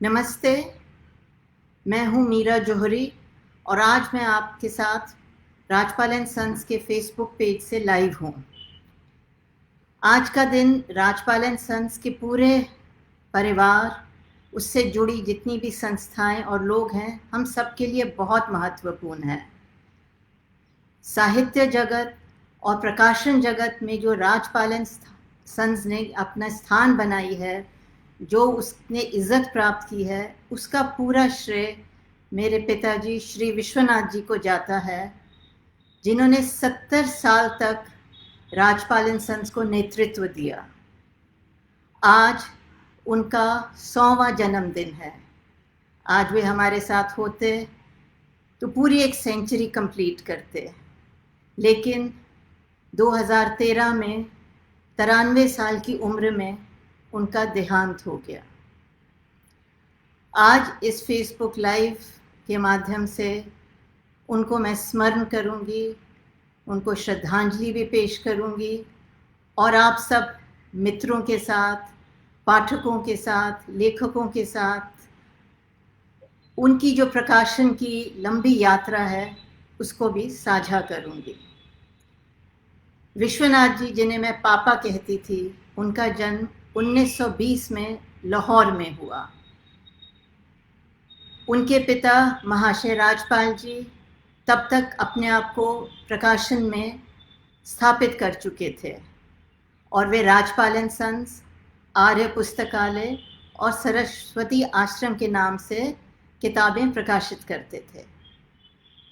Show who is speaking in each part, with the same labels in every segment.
Speaker 1: नमस्ते, मैं हूँ मीरा जौहरी और आज मैं आपके साथ राजपाल एंड सन्स के फेसबुक पेज से लाइव हूँ। आज का दिन राजपाल एंड सन्स के पूरे परिवार, उससे जुड़ी जितनी भी संस्थाएं और लोग हैं, हम सब के लिए बहुत महत्वपूर्ण है। साहित्य जगत और प्रकाशन जगत में जो राजपाल एंड सन्स ने अपना स्थान बनाई है, जो उसने इज्जत प्राप्त की है, उसका पूरा श्रेय मेरे पिताजी श्री विश्वनाथ जी को जाता है, जिन्होंने 70 साल तक राजपाल एंड सन्स को नेतृत्व दिया। आज उनका 100वां जन्मदिन है। आज वे हमारे साथ होते तो पूरी एक सेंचुरी कंप्लीट करते, लेकिन 2013 में 93 साल की उम्र में उनका देहांत हो गया। आज इस फेसबुक लाइव के माध्यम से उनको मैं स्मरण करूंगी, उनको श्रद्धांजलि भी पेश करूंगी और आप सब मित्रों के साथ, पाठकों के साथ, लेखकों के साथ उनकी जो प्रकाशन की लंबी यात्रा है उसको भी साझा करूंगी। विश्वनाथ जी, जिन्हें मैं पापा कहती थी, उनका जन्म 1920 में लाहौर में हुआ। उनके पिता महाशय राजपाल जी तब तक अपने आप को प्रकाशन में स्थापित कर चुके थे और वे राजपाल एंड सन्स, आर्य पुस्तकालय और सरस्वती आश्रम के नाम से किताबें प्रकाशित करते थे।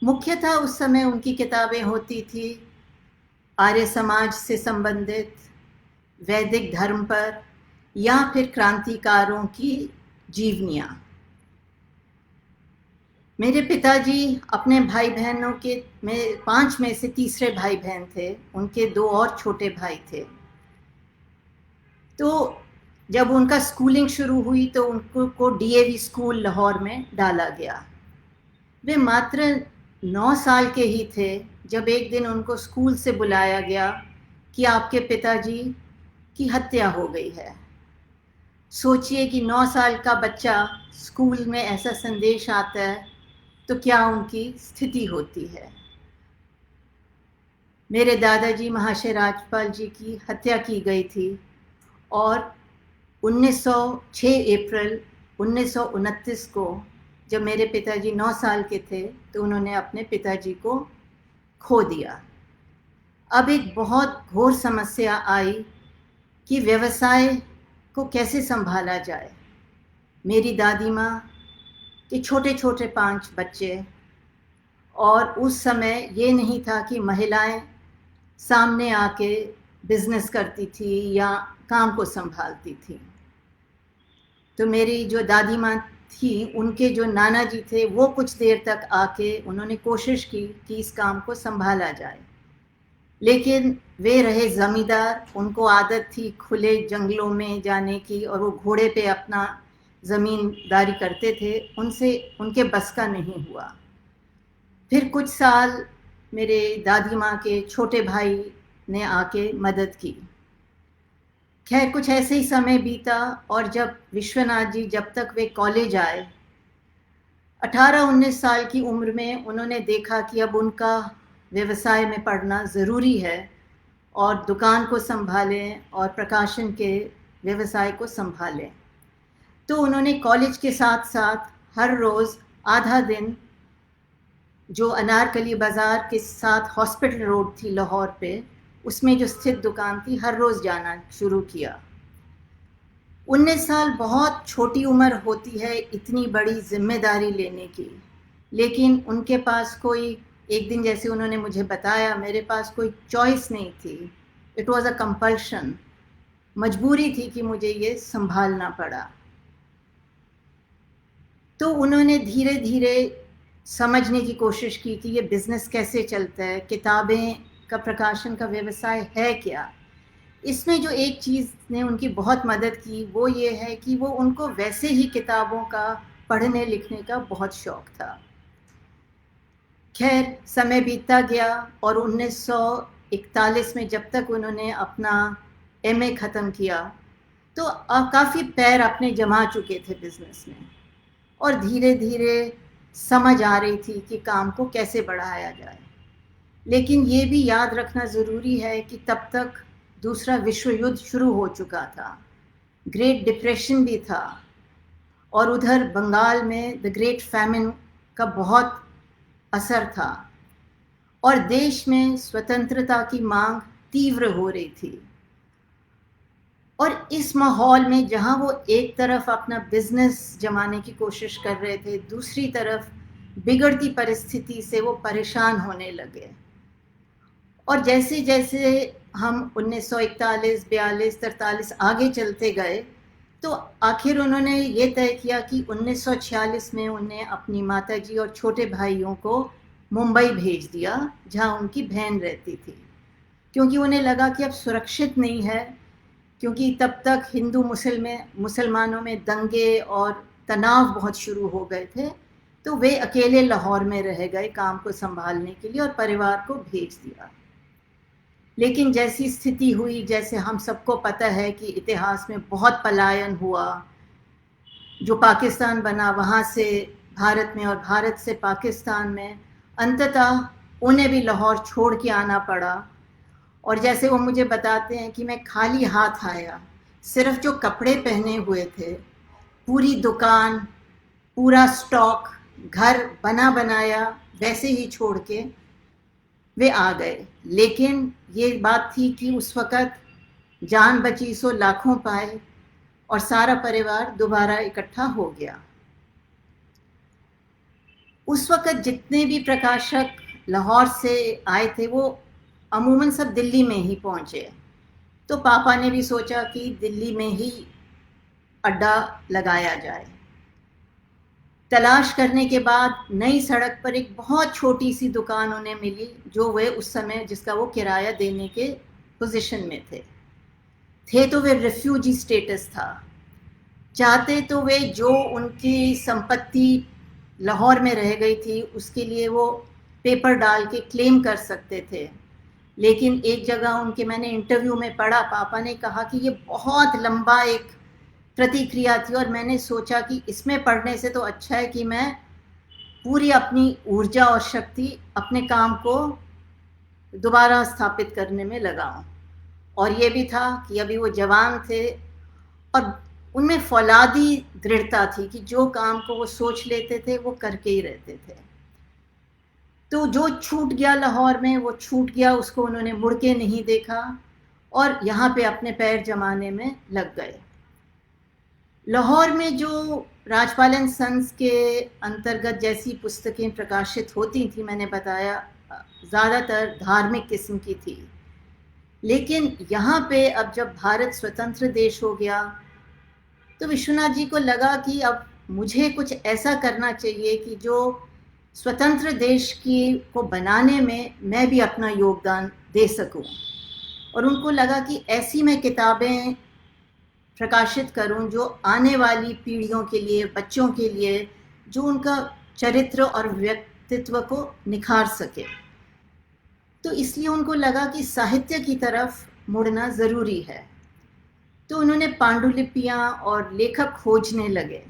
Speaker 1: मुख्यतः उस समय उनकी किताबें होती थी आर्य समाज से संबंधित, वैदिक धर्म पर, या फिर क्रांतिकारों की जीवनियाँ। मेरे पिताजी अपने भाई बहनों के 5 में से तीसरे भाई बहन थे। उनके 2 और छोटे भाई थे। तो जब उनका स्कूलिंग शुरू हुई तो उनको डीएवी स्कूल लाहौर में डाला गया। वे मात्र 9 साल के ही थे जब एक दिन उनको स्कूल से बुलाया गया कि आपके पिताजी की हत्या हो गई है। सोचिए कि 9 साल का बच्चा स्कूल में ऐसा संदेश आता है तो क्या उनकी स्थिति होती है। मेरे दादाजी महाशय राजपाल जी की हत्या की गई थी और 6 अप्रैल 1929 को जब मेरे पिताजी 9 साल के थे तो उन्होंने अपने पिताजी को खो दिया। अब एक बहुत घोर समस्या आई कि व्यवसाय को कैसे संभाला जाए। मेरी दादी माँ के छोटे छोटे 5 बच्चे, और उस समय ये नहीं था कि महिलाएं सामने आके बिजनेस करती थी या काम को संभालती थी। तो मेरी जो दादी माँ थी, उनके जो नाना जी थे, वो कुछ देर तक आके उन्होंने कोशिश की कि इस काम को संभाला जाए, लेकिन वे रहे जमींदार। उनको आदत थी खुले जंगलों में जाने की और वो घोड़े पे अपना ज़मींदारी करते थे। उनसे उनके बस का नहीं हुआ। फिर कुछ साल मेरे दादी माँ के छोटे भाई ने आके मदद की। खैर, कुछ ऐसे ही समय बीता और जब विश्वनाथ जी, जब तक वे कॉलेज आए, 18-19 साल की उम्र में उन्होंने देखा कि अब उनका व्यवसाय में पढ़ना ज़रूरी है और दुकान को संभालें और प्रकाशन के व्यवसाय को संभालें। तो उन्होंने कॉलेज के साथ साथ हर रोज़ आधा दिन, जो अनारकली बाज़ार के साथ हॉस्पिटल रोड थी लाहौर पे, उसमें जो स्थित दुकान थी, हर रोज़ जाना शुरू किया। 19 साल बहुत छोटी उम्र होती है इतनी बड़ी जिम्मेदारी लेने की, लेकिन उनके पास कोई, एक दिन जैसे उन्होंने मुझे बताया, मेरे पास कोई चॉइस नहीं थी। इट वॉज अ कंपल्शन, मजबूरी थी कि मुझे ये संभालना पड़ा। तो उन्होंने धीरे धीरे समझने की कोशिश की कि ये बिज़नेस कैसे चलता है, किताबें का प्रकाशन का व्यवसाय है क्या। इसमें जो एक चीज़ ने उनकी बहुत मदद की वो ये है कि वो, उनको वैसे ही किताबों का पढ़ने लिखने का बहुत शौक़ था। खैर, समय बीतता गया और 1941 में जब तक उन्होंने अपना एमए ख़त्म किया तो काफ़ी पैर अपने जमा चुके थे बिजनेस में, और धीरे धीरे समझ आ रही थी कि काम को कैसे बढ़ाया जाए। लेकिन ये भी याद रखना ज़रूरी है कि तब तक दूसरा विश्व युद्ध शुरू हो चुका था, ग्रेट डिप्रेशन भी था, और उधर बंगाल में द ग्रेट फैमिन का बहुत असर था, और देश में स्वतंत्रता की मांग तीव्र हो रही थी। और इस माहौल में जहां वो एक तरफ अपना बिजनेस जमाने की कोशिश कर रहे थे, दूसरी तरफ बिगड़ती परिस्थिति से वो परेशान होने लगे। और जैसे जैसे हम 1941, 42, 43 आगे चलते गए, तो आखिर उन्होंने ये तय किया कि 1946 में उन्हें अपनी माताजी और छोटे भाइयों को मुंबई भेज दिया, जहां उनकी बहन रहती थी, क्योंकि उन्हें लगा कि अब सुरक्षित नहीं है, क्योंकि तब तक हिंदू मुसलमानों में दंगे और तनाव बहुत शुरू हो गए थे। तो वे अकेले लाहौर में रह गए काम को संभालने के लिए, और परिवार को भेज दिया। लेकिन जैसी स्थिति हुई, जैसे हम सबको पता है कि इतिहास में बहुत पलायन हुआ, जो पाकिस्तान बना वहाँ से भारत में और भारत से पाकिस्तान में, अंततः उन्हें भी लाहौर छोड़ के आना पड़ा। और जैसे वो मुझे बताते हैं कि मैं खाली हाथ आया, सिर्फ जो कपड़े पहने हुए थे, पूरी दुकान, पूरा स्टॉक, घर बना बनाया वैसे ही छोड़ के वे आ गए। लेकिन ये बात थी कि उस वक़्त जान बची सो लाखों पाए, और सारा परिवार दोबारा इकट्ठा हो गया। उस वक़्त जितने भी प्रकाशक लाहौर से आए थे, वो अमूमन सब दिल्ली में ही पहुँचे। तो पापा ने भी सोचा कि दिल्ली में ही अड्डा लगाया जाए। तलाश करने के बाद नई सड़क पर एक बहुत छोटी सी दुकान उन्हें मिली, जो वे उस समय जिसका वो किराया देने के पोजीशन में थे तो वे रेफ्यूजी स्टेटस था। चाहते तो वे जो उनकी संपत्ति लाहौर में रह गई थी उसके लिए वो पेपर डाल के क्लेम कर सकते थे। लेकिन एक जगह उनके मैंने इंटरव्यू में पढ़ा, पापा ने कहा कि ये बहुत लंबा एक प्रतिक्रिया थी, और मैंने सोचा कि इसमें पढ़ने से तो अच्छा है कि मैं पूरी अपनी ऊर्जा और शक्ति अपने काम को दोबारा स्थापित करने में लगाऊं। और ये भी था कि अभी वो जवान थे, और उनमें फौलादी दृढ़ता थी कि जो काम को वो सोच लेते थे वो करके ही रहते थे। तो जो छूट गया लाहौर में वो छूट गया, उसको उन्होंने मुड़ के नहीं देखा, और यहाँ पे अपने पैर जमाने में लग गए। लाहौर में जो राजपाल एंड सन्स के अंतर्गत जैसी पुस्तकें प्रकाशित होती थी, मैंने बताया ज़्यादातर धार्मिक किस्म की थी। लेकिन यहाँ पे अब जब भारत स्वतंत्र देश हो गया, तो विश्वनाथ जी को लगा कि अब मुझे कुछ ऐसा करना चाहिए कि जो स्वतंत्र देश को बनाने में मैं भी अपना योगदान दे सकूं। और उनको लगा कि ऐसी मैं किताबें प्रकाशित करूं जो आने वाली पीढ़ियों के लिए, बच्चों के लिए, जो उनका चरित्र और व्यक्तित्व को निखार सके। तो इसलिए उनको लगा कि साहित्य की तरफ मुड़ना ज़रूरी है। तो उन्होंने पांडुलिपियाँ और लेखक खोजने लगे।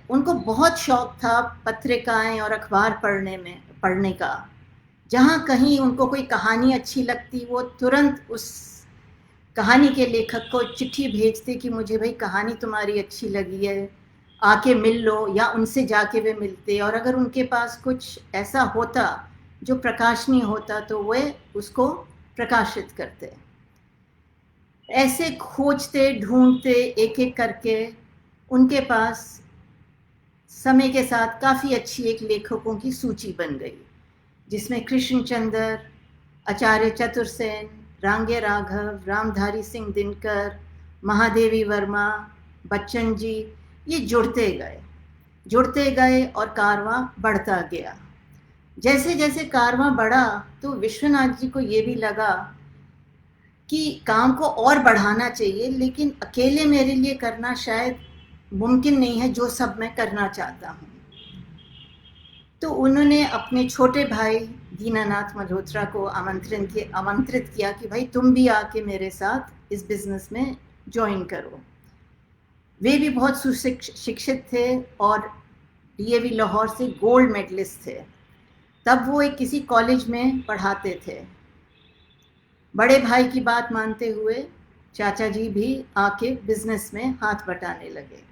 Speaker 1: उनको बहुत शौक था पत्रिकाएं और अखबार पढ़ने का। जहाँ कहीं उनको कोई कहानी अच्छी लगती, वो तुरंत उस कहानी के लेखक को चिट्ठी भेजते कि मुझे भाई कहानी तुम्हारी अच्छी लगी है, आके मिल लो, या उनसे जाके वे मिलते। और अगर उनके पास कुछ ऐसा होता जो प्रकाशनीय होता तो वे उसको प्रकाशित करते। ऐसे खोजते ढूंढते एक एक करके उनके पास समय के साथ काफ़ी अच्छी एक लेखकों की सूची बन गई, जिसमें कृष्णचंद्र, आचार्य चतुरसेन, रांगे राघव, रामधारी सिंह दिनकर, महादेवी वर्मा, बच्चन जी, ये जुड़ते गए और कारवां बढ़ता गया। जैसे जैसे कारवां बढ़ा तो विश्वनाथ जी को ये भी लगा कि काम को और बढ़ाना चाहिए, लेकिन अकेले मेरे लिए करना शायद मुमकिन नहीं है जो सब मैं करना चाहता हूँ। तो उन्होंने अपने छोटे भाई दीनानाथ मल्होत्रा को आमंत्रित किया कि भाई तुम भी आके मेरे साथ इस बिज़नेस में ज्वाइन करो। वे भी बहुत सुशिक्षित थे और डीएवी लाहौर से गोल्ड मेडलिस्ट थे। तब वो एक किसी कॉलेज में पढ़ाते थे। बड़े भाई की बात मानते हुए चाचा जी भी आके बिजनेस में हाथ बटाने लगे।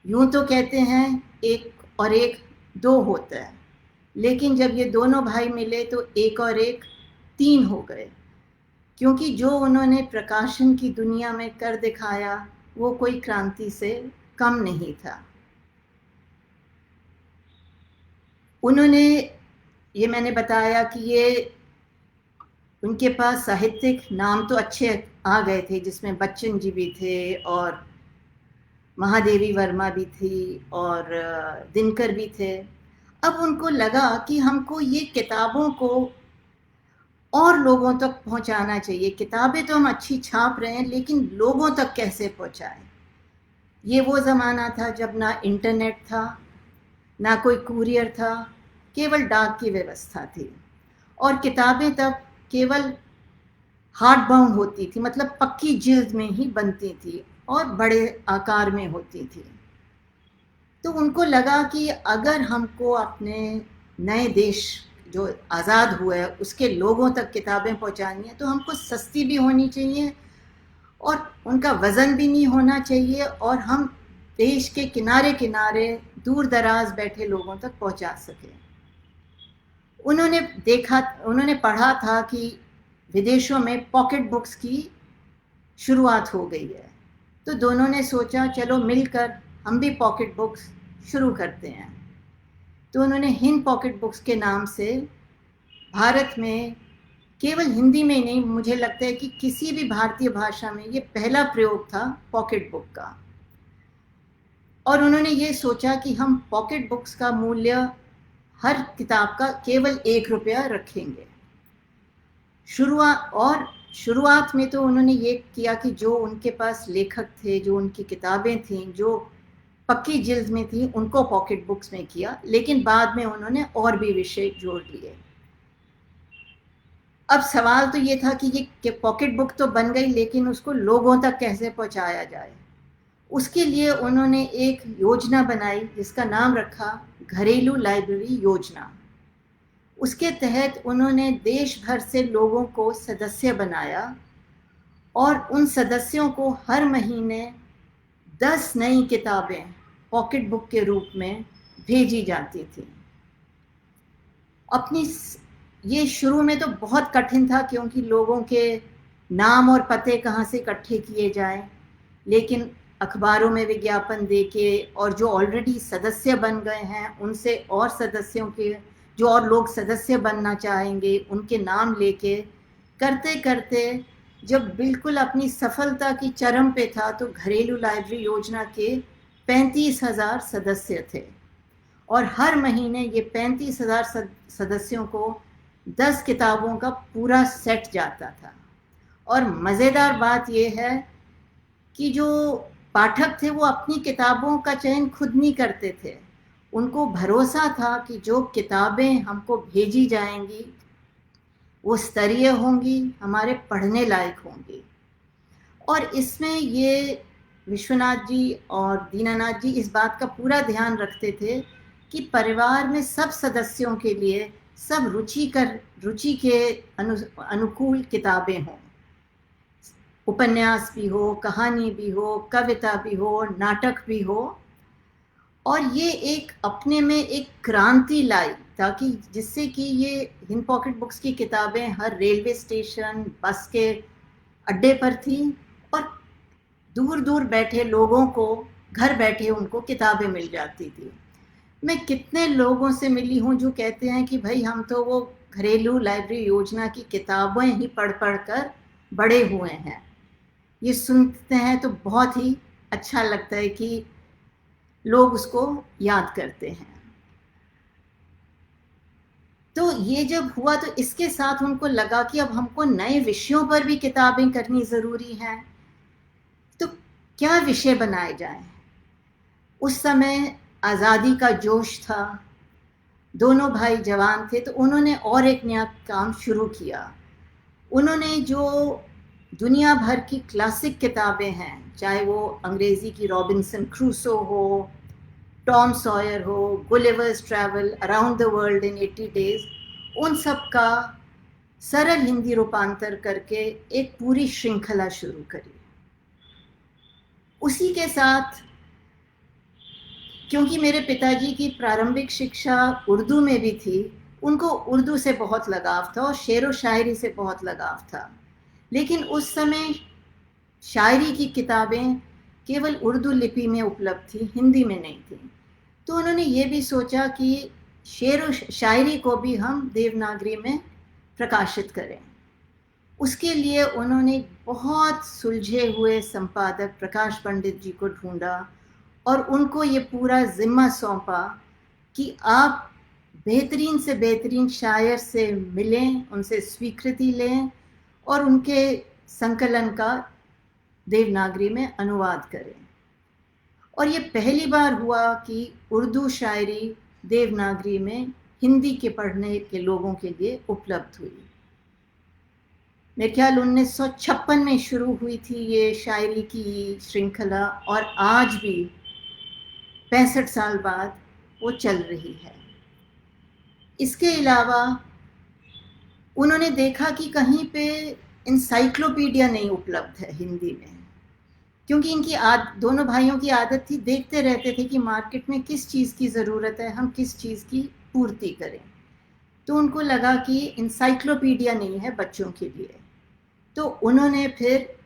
Speaker 1: यूं तो कहते हैं एक और एक दो होता है, लेकिन जब ये दोनों भाई मिले तो एक और एक तीन हो गए, क्योंकि जो उन्होंने प्रकाशन की दुनिया में कर दिखाया वो कोई क्रांति से कम नहीं था। उन्होंने, ये मैंने बताया कि ये उनके पास साहित्यिक नाम तो अच्छे आ गए थे, जिसमें बच्चन जी भी थे और महादेवी वर्मा भी थी और दिनकर भी थे। अब उनको लगा कि हमको ये किताबों को और लोगों तक पहुंचाना चाहिए। किताबें तो हम अच्छी छाप रहे हैं, लेकिन लोगों तक कैसे पहुंचाएं। ये वो ज़माना था जब ना इंटरनेट था, ना कोई कुरियर था, केवल डाक की व्यवस्था थी और किताबें तब केवल हार्ड बाउंड होती थी, मतलब पक्की जिल्द में ही बनती थी और बड़े आकार में होती थी। तो उनको लगा कि अगर हमको अपने नए देश जो आज़ाद हुआ है उसके लोगों तक किताबें पहुंचानी है तो हमको सस्ती भी होनी चाहिए और उनका वज़न भी नहीं होना चाहिए और हम देश के किनारे किनारे दूर दराज बैठे लोगों तक पहुंचा सकें। उन्होंने पढ़ा था कि विदेशों में पॉकेट बुक्स की शुरुआत हो गई है, तो दोनों ने सोचा चलो मिलकर हम भी पॉकेट बुक्स शुरू करते हैं। तो उन्होंने हिंद पॉकेट बुक्स के नाम से भारत में, केवल हिंदी में ही नहीं, मुझे लगता है कि किसी भी भारतीय भाषा में ये पहला प्रयोग था पॉकेट बुक का। और उन्होंने ये सोचा कि हम पॉकेट बुक्स का मूल्य हर किताब का केवल ₹1 रखेंगे। शुरुआत में तो उन्होंने ये किया कि जो उनके पास लेखक थे, जो उनकी किताबें थीं, जो पक्की जिल्द में थी, उनको पॉकेट बुक्स में किया, लेकिन बाद में उन्होंने और भी विषय जोड़ लिए। अब सवाल तो ये था कि ये पॉकेट बुक तो बन गई, लेकिन उसको लोगों तक कैसे पहुंचाया जाए। उसके लिए उन्होंने एक योजना बनाई जिसका नाम रखा घरेलू लाइब्रेरी योजना। उसके तहत उन्होंने देश भर से लोगों को सदस्य बनाया और उन सदस्यों को हर महीने 10 नई किताबें पॉकेट बुक के रूप में भेजी जाती थी। ये शुरू में तो बहुत कठिन था, क्योंकि लोगों के नाम और पते कहाँ से इकट्ठे किए जाएं, लेकिन अखबारों में विज्ञापन देके और जो ऑलरेडी सदस्य बन गए हैं उनसे और सदस्यों के, जो और लोग सदस्य बनना चाहेंगे, उनके नाम लेके करते करते जब बिल्कुल अपनी सफलता की चरम पे था तो घरेलू लाइब्रेरी योजना के 35,000 सदस्य थे और हर महीने ये 35,000 सदस्यों को 10 किताबों का पूरा सेट जाता था। और मज़ेदार बात यह है कि जो पाठक थे वो अपनी किताबों का चयन खुद नहीं करते थे। उनको भरोसा था कि जो किताबें हमको भेजी जाएंगी वो स्तरीय होंगी, हमारे पढ़ने लायक होंगी। और इसमें ये विश्वनाथ जी और दीनानाथ जी इस बात का पूरा ध्यान रखते थे कि परिवार में सब सदस्यों के लिए सब रुचि के अनुकूल किताबें हों। उपन्यास भी हो, कहानी भी हो, कविता भी हो, नाटक भी हो। और ये एक अपने में एक क्रांति लाई, ताकि जिससे कि ये हिंद पॉकेट बुक्स की किताबें हर रेलवे स्टेशन, बस के अड्डे पर थी और दूर दूर बैठे लोगों को घर बैठे उनको किताबें मिल जाती थी। मैं कितने लोगों से मिली हूँ जो कहते हैं कि भाई हम तो वो घरेलू लाइब्रेरी योजना की किताबें ही पढ़ पढ़ कर बड़े हुए हैं। ये सुनते हैं तो बहुत ही अच्छा लगता है कि लोग उसको याद करते हैं। तो ये जब हुआ तो इसके साथ उनको लगा कि अब हमको नए विषयों पर भी किताबें करनी ज़रूरी हैं। तो क्या विषय बनाए जाएं? उस समय आज़ादी का जोश था, दोनों भाई जवान थे, तो उन्होंने और एक नया काम शुरू किया। उन्होंने जो दुनिया भर की क्लासिक किताबें हैं, चाहे वो अंग्रेज़ी की रॉबिन्सन क्रूसो हो, टॉम सॉयर हो, Gulliver's travel, around the world in 80 days, उन सब का सरल हिंदी रूपांतर करके एक पूरी श्रृंखला शुरू करी। उसी के साथ, क्योंकि मेरे पिताजी की प्रारंभिक शिक्षा उर्दू में भी थी, उनको उर्दू से बहुत लगाव था और शेर व शायरी से बहुत लगाव था। लेकिन उस समय शायरी की किताबें केवल उर्दू लिपि में उपलब्ध थी, हिंदी में नहीं थी। तो उन्होंने ये भी सोचा कि शेर व शायरी को भी हम देवनागरी में प्रकाशित करें। उसके लिए उन्होंने बहुत सुलझे हुए संपादक प्रकाश पंडित जी को ढूंढा और उनको ये पूरा जिम्मा सौंपा कि आप बेहतरीन से बेहतरीन शायर से मिलें, उनसे स्वीकृति लें और उनके संकलन का देवनागरी में अनुवाद करें। और ये पहली बार हुआ कि उर्दू शायरी देवनागरी में हिंदी के पढ़ने के लोगों के लिए उपलब्ध हुई। मेरे ख्याल 1956 में शुरू हुई थी ये शायरी की श्रृंखला और आज भी 65 साल बाद वो चल रही है। इसके अलावा उन्होंने देखा कि कहीं पे इंसाइक्लोपीडिया नहीं उपलब्ध है हिंदी में, क्योंकि इनकी दोनों भाइयों की आदत थी, देखते रहते थे कि मार्केट में किस चीज़ की ज़रूरत है, हम किस चीज़ की पूर्ति करें। तो उनको लगा कि इंसाइक्लोपीडिया नहीं है बच्चों के लिए। तो उन्होंने फिर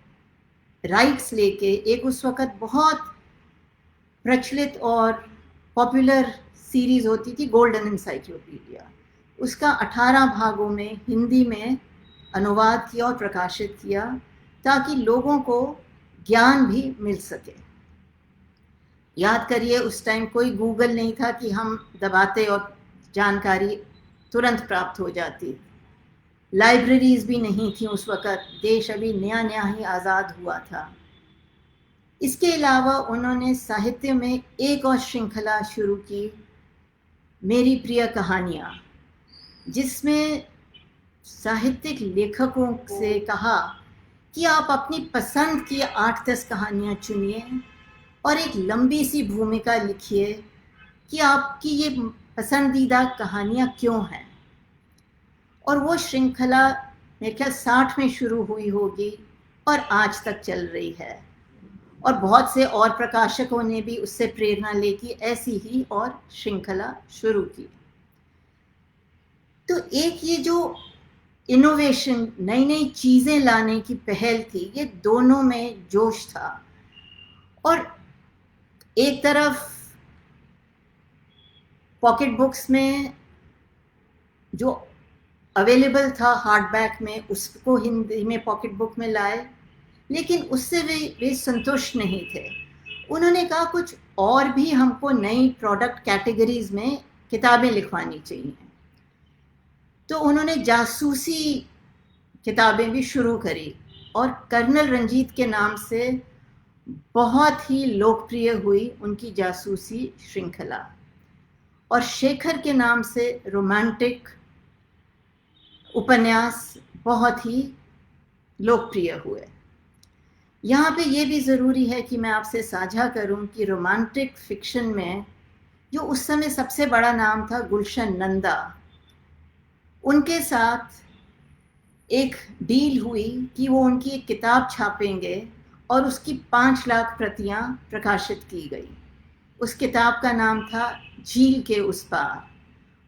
Speaker 1: राइट्स लेके, एक उस वक़्त बहुत प्रचलित और पॉपुलर सीरीज़ होती थी गोल्डन इंसाइक्लोपीडिया, उसका 18 भागों में हिंदी में अनुवाद किया और प्रकाशित किया ताकि लोगों को ज्ञान भी मिल सके। याद करिए, उस टाइम कोई गूगल नहीं था कि हम दबाते और जानकारी तुरंत प्राप्त हो जाती। लाइब्रेरीज भी नहीं थी उस वक़्त, देश अभी नया नया ही आज़ाद हुआ था। इसके अलावा उन्होंने साहित्य में एक और श्रृंखला शुरू की, मेरी प्रिय कहानियाँ, जिसमें साहित्यिक लेखकों से कहा कि आप अपनी पसंद की 8-10 कहानियाँ चुनिए और एक लंबी सी भूमिका लिखिए कि आपकी ये पसंदीदा कहानियाँ क्यों हैं। और वो श्रृंखला मेरे ख्याल 60 में शुरू हुई होगी और आज तक चल रही है। और बहुत से और प्रकाशकों ने भी उससे प्रेरणा लेके ऐसी ही और श्रृंखला शुरू की। तो एक ये जो इनोवेशन, नई नई चीज़ें लाने की पहल थी, ये दोनों में जोश था। और एक तरफ पॉकेट बुक्स में जो अवेलेबल था हार्डबैक में, उसको हिंदी में पॉकेट बुक में लाए, लेकिन उससे वे संतुष्ट नहीं थे। उन्होंने कहा कुछ और भी हमको नई प्रोडक्ट कैटेगरीज में किताबें लिखवानी चाहिए। तो उन्होंने जासूसी किताबें भी शुरू करी और कर्नल रंजीत के नाम से बहुत ही लोकप्रिय हुई उनकी जासूसी श्रृंखला, और शेखर के नाम से रोमांटिक उपन्यास बहुत ही लोकप्रिय हुए। यहाँ पे ये भी ज़रूरी है कि मैं आपसे साझा करूँ कि रोमांटिक फिक्शन में जो उस समय सबसे बड़ा नाम था गुलशन नंदा, उनके साथ एक डील हुई कि वो उनकी एक किताब छापेंगे और उसकी 5 लाख प्रतियां प्रकाशित की गई। उस किताब का नाम था झील के उस पार।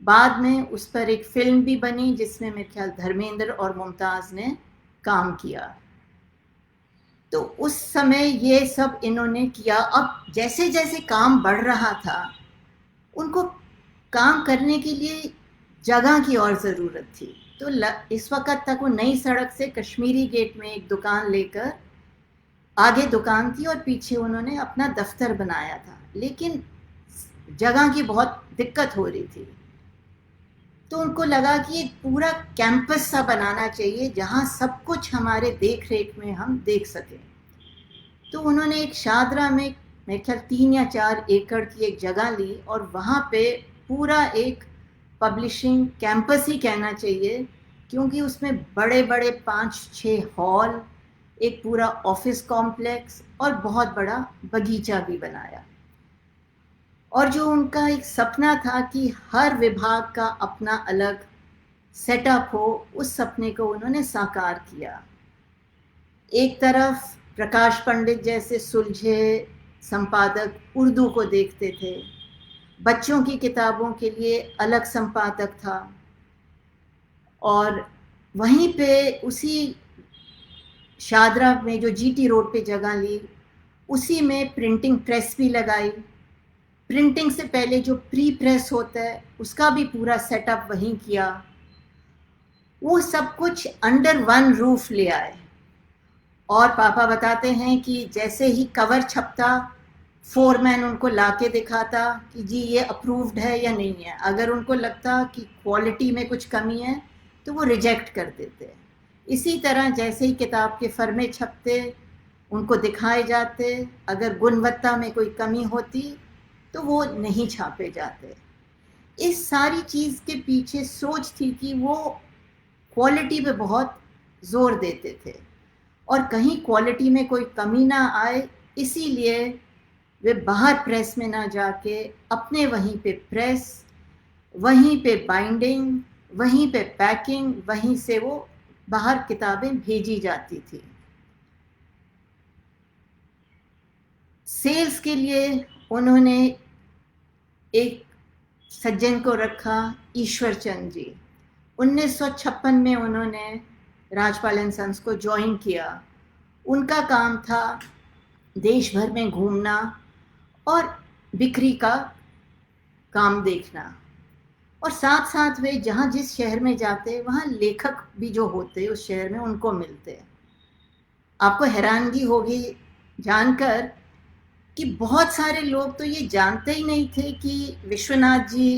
Speaker 1: बाद में उस पर एक फिल्म भी बनी जिसमें मेरे ख्याल धर्मेंद्र और मुमताज़ ने काम किया। तो उस समय ये सब इन्होंने किया। अब जैसे जैसे काम बढ़ रहा था, उनको काम करने के लिए जगह की और ज़रूरत थी। तो इस वक्त तक वो नई सड़क से कश्मीरी गेट में एक दुकान लेकर, आगे दुकान थी और पीछे उन्होंने अपना दफ्तर बनाया था, लेकिन जगह की बहुत दिक्कत हो रही थी। तो उनको लगा कि एक पूरा कैंपस सा बनाना चाहिए जहाँ सब कुछ हमारे देख रेख में हम देख सकें। तो उन्होंने एक शादरा में मेरे ख्याल 3 या 4 एकड़ की एक जगह ली और वहाँ पे पूरा एक पब्लिशिंग कैंपस ही कहना चाहिए, क्योंकि उसमें बड़े बड़े 5-6 हॉल, एक पूरा ऑफिस कॉम्प्लेक्स और बहुत बड़ा बगीचा भी बनाया। और जो उनका एक सपना था कि हर विभाग का अपना अलग सेटअप हो, उस सपने को उन्होंने साकार किया। एक तरफ प्रकाश पंडित जैसे सुलझे संपादक उर्दू को देखते थे, बच्चों की किताबों के लिए अलग संपादक था, और वहीं पे उसी शादरा में जो जीटी रोड पे जगह ली, उसी में प्रिंटिंग प्रेस भी लगाई। प्रिंटिंग से पहले जो प्री प्रेस होता है उसका भी पूरा सेटअप वहीं किया। वो सब कुछ अंडर वन रूफ ले आए। और पापा बताते हैं कि जैसे ही कवर छपता, फोरमैन उनको लाके दिखाता कि जी ये अप्रूव्ड है या नहीं है। अगर उनको लगता कि क्वालिटी में कुछ कमी है तो वो रिजेक्ट कर देते। इसी तरह जैसे ही किताब के फर्मे छपते, उनको दिखाए जाते, अगर गुणवत्ता में कोई कमी होती तो वो नहीं छापे जाते। इस सारी चीज़ के पीछे सोच थी कि वो क्वालिटी पे बहुत जोर देते थे और कहीं क्वालिटी में कोई कमी ना आए, इसीलिए वे बाहर प्रेस में ना जाके अपने वहीं पे प्रेस, वहीं पे बाइंडिंग, वहीं पे पैकिंग, वहीं से वो बाहर किताबें भेजी जाती थी। सेल्स के लिए उन्होंने एक सज्जन को रखा, ईश्वर चंद जी। 1956 में उन्होंने राजपाल एंड सन्स को ज्वाइन किया। उनका काम था देश भर में घूमना और बिक्री का काम देखना, और साथ साथ वे जहाँ जिस शहर में जाते वहाँ लेखक भी जो होते उस शहर में उनको मिलते। आपको हैरानगी होगी जानकर कि बहुत सारे लोग तो ये जानते ही नहीं थे कि विश्वनाथ जी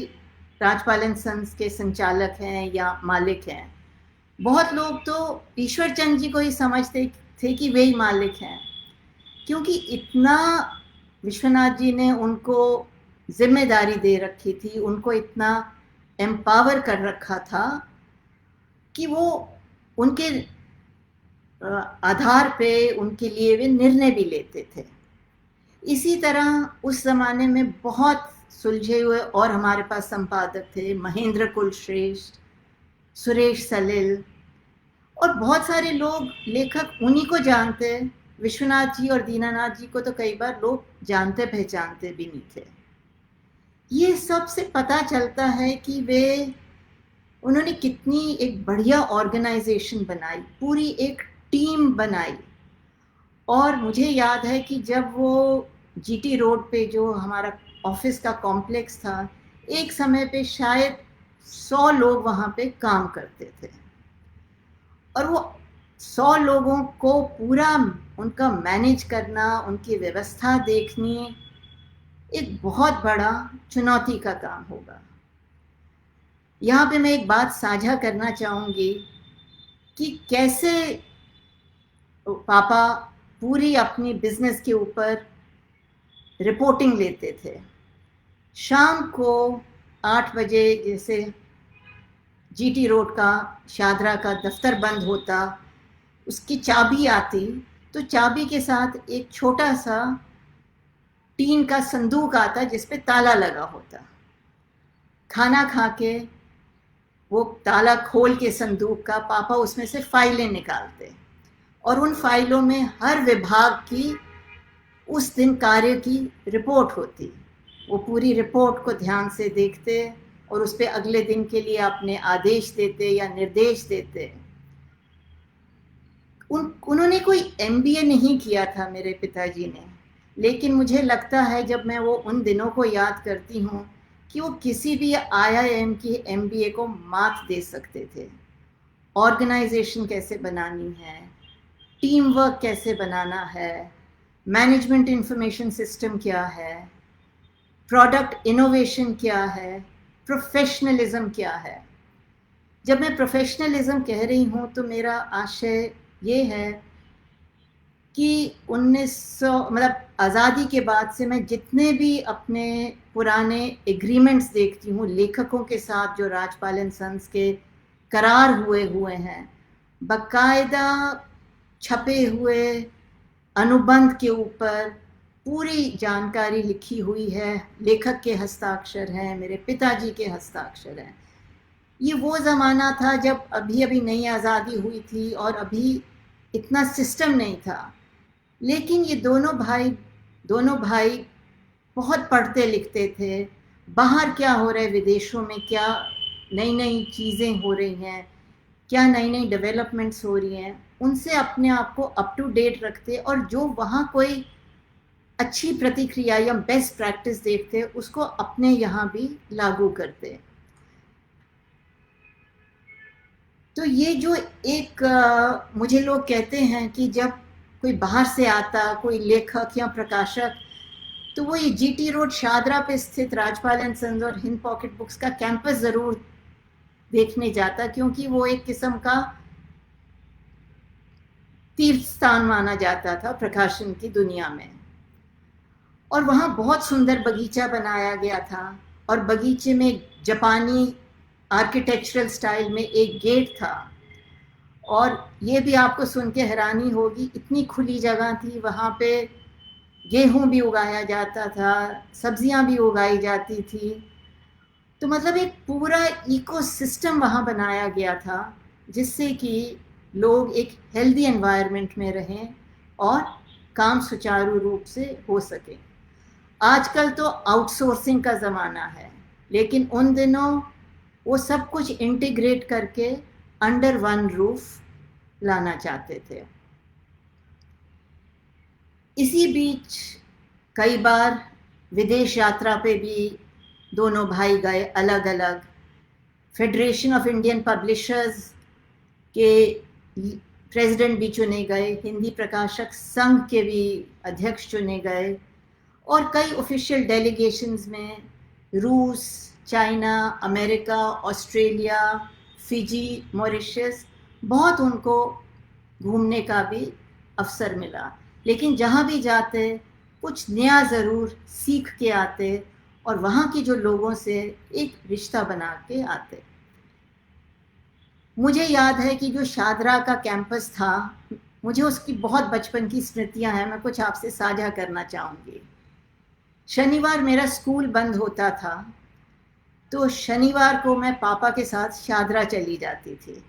Speaker 1: राजपाल एंड सन्स के संचालक हैं या मालिक हैं। बहुत लोग तो ईश्वर चंद जी को ही समझते थे कि वे ही मालिक हैं, क्योंकि इतना विश्वनाथ जी ने उनको जिम्मेदारी दे रखी थी, उनको इतना एम्पावर कर रखा था कि वो उनके आधार पे उनके लिए वे निर्णय भी लेते थे। इसी तरह उस जमाने में बहुत सुलझे हुए और हमारे पास संपादक थे, महेंद्र कुलश्रेष्ठ, सुरेश सलिल, और बहुत सारे लोग लेखक उन्हीं को जानते। विश्वनाथ जी और दीनानाथ जी को तो कई बार लोग जानते पहचानते भी नहीं थे। ये सब से पता चलता है कि उन्होंने कितनी एक बढ़िया ऑर्गेनाइजेशन बनाई, पूरी एक टीम बनाई। और मुझे याद है कि जब वो जीटी रोड पे जो हमारा ऑफिस का कॉम्प्लेक्स था, एक समय पे शायद 100 लोग वहाँ पे काम करते थे, और वो 100 लोगों को पूरा उनका मैनेज करना, उनकी व्यवस्था देखनी एक बहुत बड़ा चुनौती का काम होगा। यहाँ पे मैं एक बात साझा करना चाहूँगी कि कैसे पापा पूरी अपनी बिजनेस के ऊपर रिपोर्टिंग लेते थे। शाम को 8 बजे जैसे जीटी रोड का शादरा का दफ्तर बंद होता, उसकी चाबी आती, तो चाबी के साथ एक छोटा सा टीन का संदूक आता जिस पे ताला लगा होता। खाना खा के वो ताला खोल के संदूक का पापा उसमें से फाइलें निकालते, और उन फाइलों में हर विभाग की उस दिन कार्य की रिपोर्ट होती। वो पूरी रिपोर्ट को ध्यान से देखते और उस पर अगले दिन के लिए अपने आदेश देते या निर्देश देते। उन्होंने कोई एमबीए नहीं किया था मेरे पिताजी ने, लेकिन मुझे लगता है जब मैं वो उन दिनों को याद करती हूँ कि वो किसी भी आईआईएम की एमबीए को मात दे सकते थे। ऑर्गेनाइजेशन कैसे बनानी है, टीम वर्क कैसे बनाना है, मैनेजमेंट इंफॉर्मेशन सिस्टम क्या है, प्रोडक्ट इनोवेशन क्या है, प्रोफेशनलिज्म क्या है। जब मैं प्रोफेशनलिज्म कह रही हूँ तो मेरा आशय ये है कि 1900 मतलब आज़ादी के बाद से मैं जितने भी अपने पुराने एग्रीमेंट्स देखती हूँ लेखकों के साथ जो राजपाल एंड सन्स के करार हुए हैं, बाकायदा छपे हुए अनुबंध के ऊपर पूरी जानकारी लिखी हुई है, लेखक के हस्ताक्षर हैं, मेरे पिताजी के हस्ताक्षर हैं। ये वो ज़माना था जब अभी अभी नई आज़ादी हुई थी और अभी इतना सिस्टम नहीं था, लेकिन ये दोनों भाई बहुत पढ़ते लिखते थे। बाहर क्या हो रहा है, विदेशों में क्या नई नई चीज़ें हो रही हैं, क्या नई नई डेवलपमेंट्स हो रही हैं, उनसे अपने आप को अप टू डेट रखते और जो वहाँ कोई अच्छी प्रतिक्रिया या बेस्ट प्रैक्टिस देखते उसको अपने यहाँ भी लागू करते। तो ये जो एक मुझे लोग कहते हैं कि जब कोई बाहर से आता, कोई लेखक या प्रकाशक, तो वो ये जीटी रोड शादरा पे स्थित राजपाल एंड सन्स और हिंद पॉकेट बुक्स का कैंपस ज़रूर देखने जाता, क्योंकि वो एक किस्म का तीर्थ स्थान माना जाता था प्रकाशन की दुनिया में। और वहाँ बहुत सुंदर बगीचा बनाया गया था और बगीचे में जापानी आर्किटेक्चरल स्टाइल में एक गेट था। और ये भी आपको सुन के हैरानी होगी, इतनी खुली जगह थी, वहाँ पे गेहूं भी उगाया जाता था, सब्जियां भी उगाई जाती थी। तो मतलब एक पूरा इकोसिस्टम वहाँ बनाया गया था, जिससे कि लोग एक हेल्दी एनवायरनमेंट में रहें और काम सुचारू रूप से हो सके। आजकल तो आउटसोर्सिंग का ज़माना है, लेकिन उन दिनों वो सब कुछ इंटीग्रेट करके अंडर वन रूफ लाना चाहते थे। इसी बीच कई बार विदेश यात्रा पे भी दोनों भाई गए अलग अलग। फेडरेशन ऑफ इंडियन पब्लिशर्स के प्रेसिडेंट भी चुने गए, हिंदी प्रकाशक संघ के भी अध्यक्ष चुने गए और कई ऑफिशियल डेलीगेशंस में रूस, China, America, Australia, Fiji, Mauritius, बहुत उनको घूमने का भी अवसर मिला। लेकिन जहाँ भी जाते कुछ नया ज़रूर सीख के आते और वहाँ के जो लोगों से एक रिश्ता बना के आते। मुझे याद है कि जो शादरा का कैंपस था, मुझे उसकी बहुत बचपन की स्मृतियाँ हैं, मैं कुछ आपसे साझा करना चाहूँगी। शनिवार मेरा स्कूल बंद होता था, तो शनिवार को मैं पापा के साथ शादरा चली जाती थी।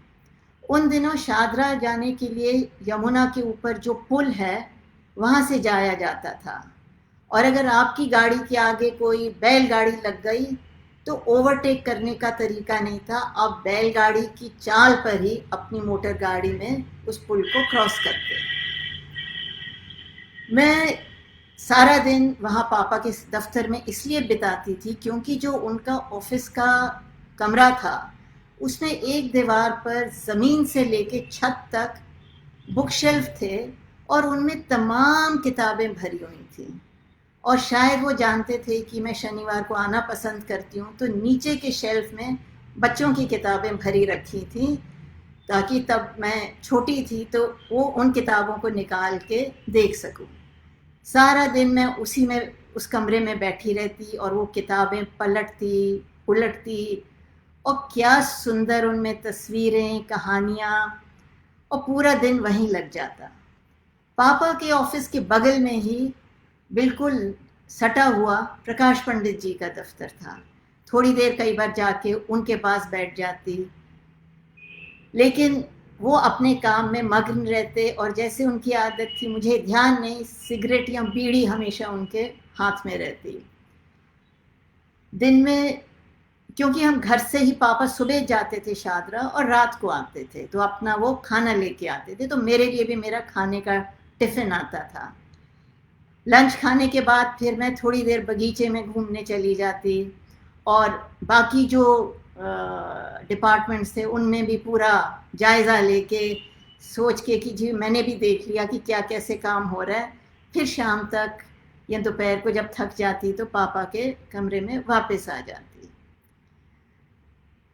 Speaker 1: उन दिनों शादरा जाने के लिए यमुना के ऊपर जो पुल है वहाँ से जाया जाता था, और अगर आपकी गाड़ी के आगे कोई बैलगाड़ी लग गई तो ओवरटेक करने का तरीका नहीं था, आप बैलगाड़ी की चाल पर ही अपनी मोटर गाड़ी में उस पुल को क्रॉस करते। मैं सारा दिन वहाँ पापा के दफ्तर में इसलिए बिताती थी क्योंकि जो उनका ऑफिस का कमरा था उसमें एक दीवार पर ज़मीन से लेके छत तक बुक शेल्फ थे और उनमें तमाम किताबें भरी हुई थी। और शायद वो जानते थे कि मैं शनिवार को आना पसंद करती हूँ, तो नीचे के शेल्फ में बच्चों की किताबें भरी रखी थी, ताकि तब मैं छोटी थी तो वो उन किताबों को निकाल के देख सकूँ। सारा दिन मैं उसी में उस कमरे में बैठी रहती और वो किताबें पलटती उलटती, और क्या सुंदर उनमें तस्वीरें, कहानियाँ, और पूरा दिन वहीं लग जाता। पापा के ऑफिस के बगल में ही बिल्कुल सटा हुआ प्रकाश पंडित जी का दफ्तर था। थोड़ी देर कई बार जाके उनके पास बैठ जाती, लेकिन वो अपने काम में मग्न रहते और जैसे उनकी आदत थी, मुझे ध्यान नहीं, सिगरेट या बीड़ी हमेशा उनके हाथ में रहती। दिन में, क्योंकि हम घर से ही, पापा सुबह जाते थे शादरा और रात को आते थे, तो अपना वो खाना लेके आते थे, तो मेरे लिए भी मेरा खाने का टिफ़िन आता था। लंच खाने के बाद फिर मैं थोड़ी देर बगीचे में घूमने चली जाती और बाकी जो डिपार्टमेंट्स थे उनमें भी पूरा जायज़ा लेके सोच के कि जी मैंने भी देख लिया कि क्या कैसे काम हो रहा है। फिर शाम तक या दोपहर को जब थक जाती तो पापा के कमरे में वापस आ जाती।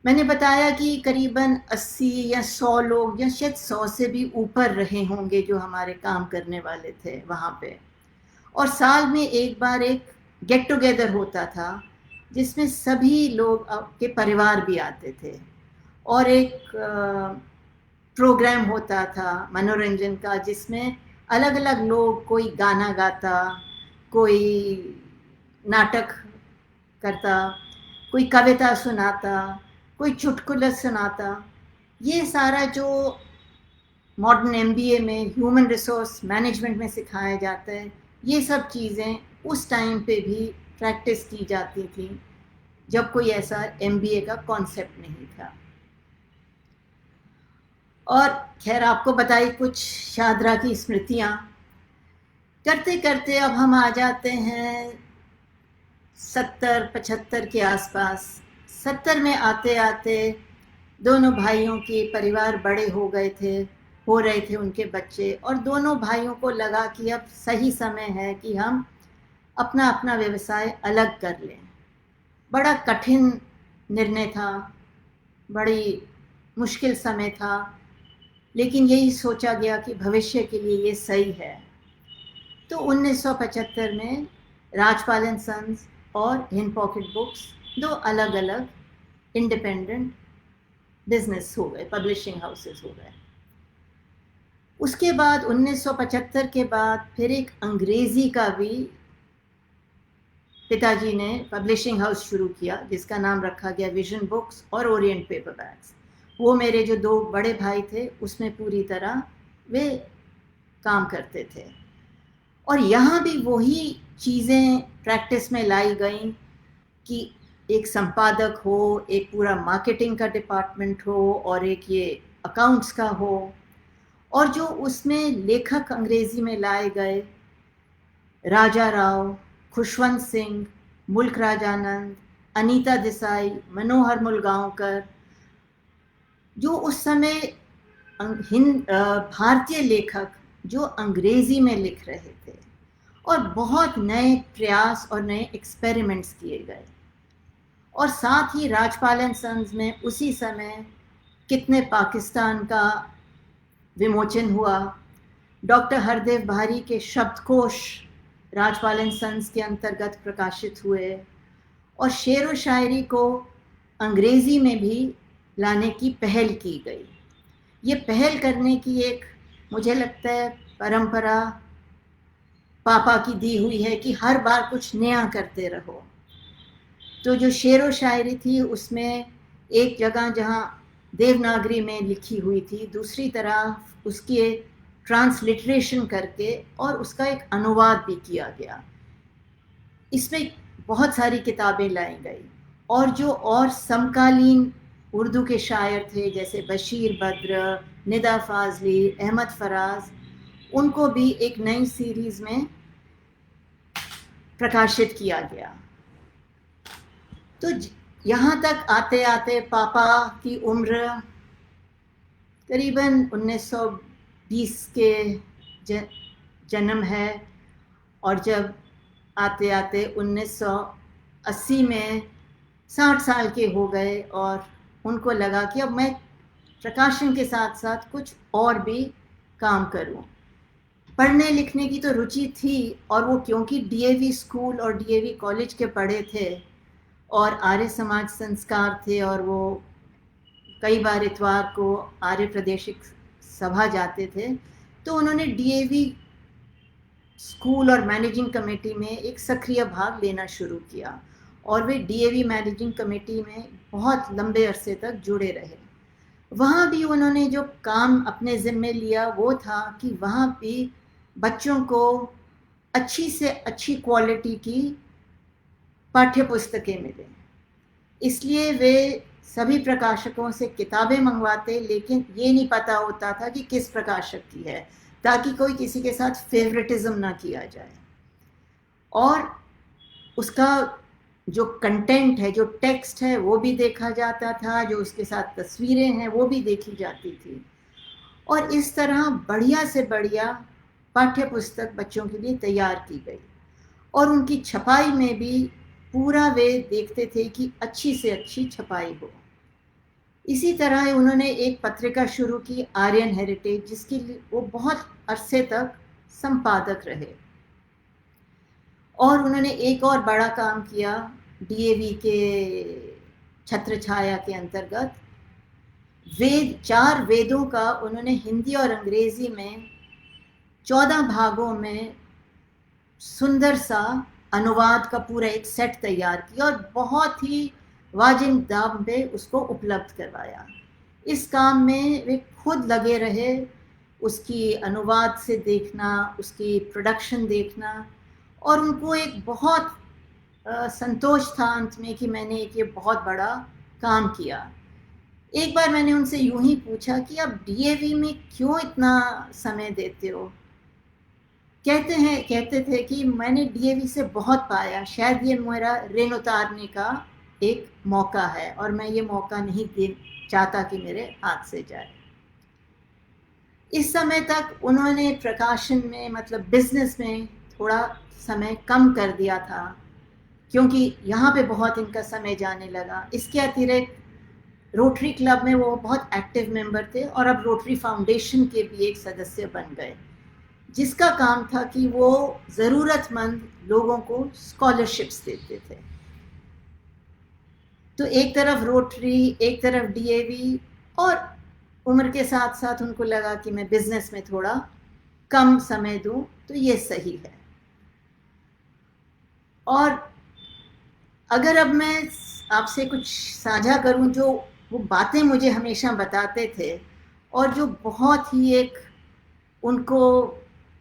Speaker 1: मैंने बताया कि करीबन 80 या 100 लोग या शायद 100 से भी ऊपर रहे होंगे जो हमारे काम करने वाले थे वहाँ पे। और साल में एक बार एक गेट टुगेदर होता था जिसमें सभी लोग के परिवार भी आते थे और एक प्रोग्राम होता था मनोरंजन का, जिसमें अलग अलग लोग, कोई गाना गाता, कोई नाटक करता, कोई कविता सुनाता, कोई चुटकुला सुनाता। ये सारा जो मॉडर्न एमबीए में ह्यूमन रिसोर्स मैनेजमेंट में सिखाया जाता है, ये सब चीज़ें उस टाइम पे भी प्रैक्टिस की जाती थी जब कोई ऐसा एमबीए का कॉन्सेप्ट नहीं था। और खैर आपको बताई कुछ शादरा की स्मृतियाँ। करते करते अब हम आ जाते हैं 70-75 के आसपास। 70 में आते आते दोनों भाइयों के परिवार बड़े हो गए थे, हो रहे थे उनके बच्चे, और दोनों भाइयों को लगा कि अब सही समय है कि हम अपना अपना व्यवसाय अलग कर लें। बड़ा कठिन निर्णय था, बड़ी मुश्किल समय था, लेकिन यही सोचा गया कि भविष्य के लिए ये सही है। तो 1975 में राजपाल एंड सन्स और हिंद पॉकेट बुक्स दो अलग अलग इंडिपेंडेंट बिजनेस हो गए, पब्लिशिंग हाउसेस हो गए। उसके बाद 1975 के बाद फिर एक अंग्रेजी का भी पिताजी ने पब्लिशिंग हाउस शुरू किया, जिसका नाम रखा गया विजन बुक्स और ओरिएंट पेपरबैक्स। वो मेरे जो दो बड़े भाई थे उसमें पूरी तरह वे काम करते थे। और यहाँ भी वही चीज़ें प्रैक्टिस में लाई गई कि एक संपादक हो, एक पूरा मार्केटिंग का डिपार्टमेंट हो, और एक ये अकाउंट्स का हो। और जो उसमें लेखक अंग्रेजी में लाए गए, राजा राव, खुशवंत सिंह, मुल्क राजानंद, अनीता देसाई, मनोहर मुलगांवकर, जो उस समय भारतीय लेखक जो अंग्रेजी में लिख रहे थे, और बहुत नए प्रयास और नए एक्सपेरिमेंट्स किए गए। और साथ ही राजपाल एंड सन्स में उसी समय कितने पाकिस्तान का विमोचन हुआ। डॉक्टर हरदेव भारी के शब्दकोश राजपाल एंड सन्स के अंतर्गत प्रकाशित हुए, और शेर व शायरी को अंग्रेजी में भी लाने की पहल की गई। ये पहल करने की एक, मुझे लगता है, परंपरा पापा की दी हुई है कि हर बार कुछ नया करते रहो। तो जो शेर व शायरी थी उसमें एक जगह जहाँ देवनागरी में लिखी हुई थी, दूसरी तरफ उसकी ट्रांसलिटरेशन करके और उसका एक अनुवाद भी किया गया। इसमें बहुत सारी किताबें लाई गई, और जो और समकालीन उर्दू के शायर थे जैसे बशीर बद्र, निदा फाजली, अहमद फराज, उनको भी एक नई सीरीज़ में प्रकाशित किया गया। तो यहाँ तक आते आते पापा की उम्र करीबन 1920 के जन्म है, और जब आते आते 1980 में 60 साल के हो गए, और उनको लगा कि अब मैं प्रकाशन के साथ साथ कुछ और भी काम करूं। पढ़ने लिखने की तो रुचि थी, और वो क्योंकि डीएवी स्कूल और डीएवी कॉलेज के पढ़े थे और आर्य समाज संस्कार थे, और वो कई बार इतवार को आर्य प्रादेशिक सभा जाते थे, तो उन्होंने डीएवी स्कूल और मैनेजिंग कमेटी में एक सक्रिय भाग लेना शुरू किया, और वे डीएवी मैनेजिंग कमेटी में बहुत लंबे अरसे तक जुड़े रहे। वहाँ भी उन्होंने जो काम अपने ज़िम्मे लिया वो था कि वहाँ भी बच्चों को अच्छी से अच्छी क्वालिटी की पाठ्य पुस्तकें मिलें। इसलिए वे सभी प्रकाशकों से किताबें मंगवाते, लेकिन ये नहीं पता होता था कि किस प्रकाशक की है, ताकि कोई किसी के साथ फेवरेटिज्म ना किया जाए। और उसका जो कंटेंट है, जो टेक्स्ट है, वो भी देखा जाता था, जो उसके साथ तस्वीरें हैं वो भी देखी जाती थी। और इस तरह बढ़िया से बढ़िया पाठ्य पुस्तक बच्चों के लिए तैयार की गई, और उनकी छपाई में भी पूरा वे देखते थे कि अच्छी से अच्छी छपाई हो। इसी तरह उन्होंने एक पत्रिका शुरू की, आर्यन हेरिटेज, जिसकी वो बहुत अरसे तक संपादक रहे। और उन्होंने एक और बड़ा काम किया डीएवी के छत्र छाया के अंतर्गत, चार वेदों का उन्होंने हिंदी और अंग्रेजी में 14 भागों में सुंदर सा अनुवाद का पूरा एक सेट तैयार किया और बहुत ही वाजिब दाम पे उसको उपलब्ध करवाया। इस काम में वे खुद लगे रहे, उसकी अनुवाद से देखना, उसकी प्रोडक्शन देखना, और उनको एक बहुत संतोष था अंत में कि मैंने एक ये बहुत बड़ा काम किया। एक बार मैंने उनसे यूं ही पूछा कि आप डीएवी में क्यों इतना समय देते हो? कहते थे कि मैंने डीएवी से बहुत पाया, शायद ये मेरा ऋण उतारने का एक मौका है और मैं ये मौका नहीं चाहता कि मेरे हाथ से जाए। इस समय तक उन्होंने प्रकाशन में, मतलब बिजनेस में, थोड़ा समय कम कर दिया था क्योंकि यहाँ पे बहुत इनका समय जाने लगा। इसके अतिरिक्त रोटरी क्लब में वो बहुत एक्टिव मेंबर थे और अब रोटरी फाउंडेशन के भी एक सदस्य बन गए, जिसका काम था कि वो ज़रूरतमंद लोगों को स्कॉलरशिप्स देते थे। तो एक तरफ रोटरी, एक तरफ डीएवी, और उम्र के साथ साथ उनको लगा कि मैं बिजनेस में थोड़ा कम समय दूं तो ये सही है। और अगर अब मैं आपसे कुछ साझा करूं जो वो बातें मुझे हमेशा बताते थे और जो बहुत ही एक उनको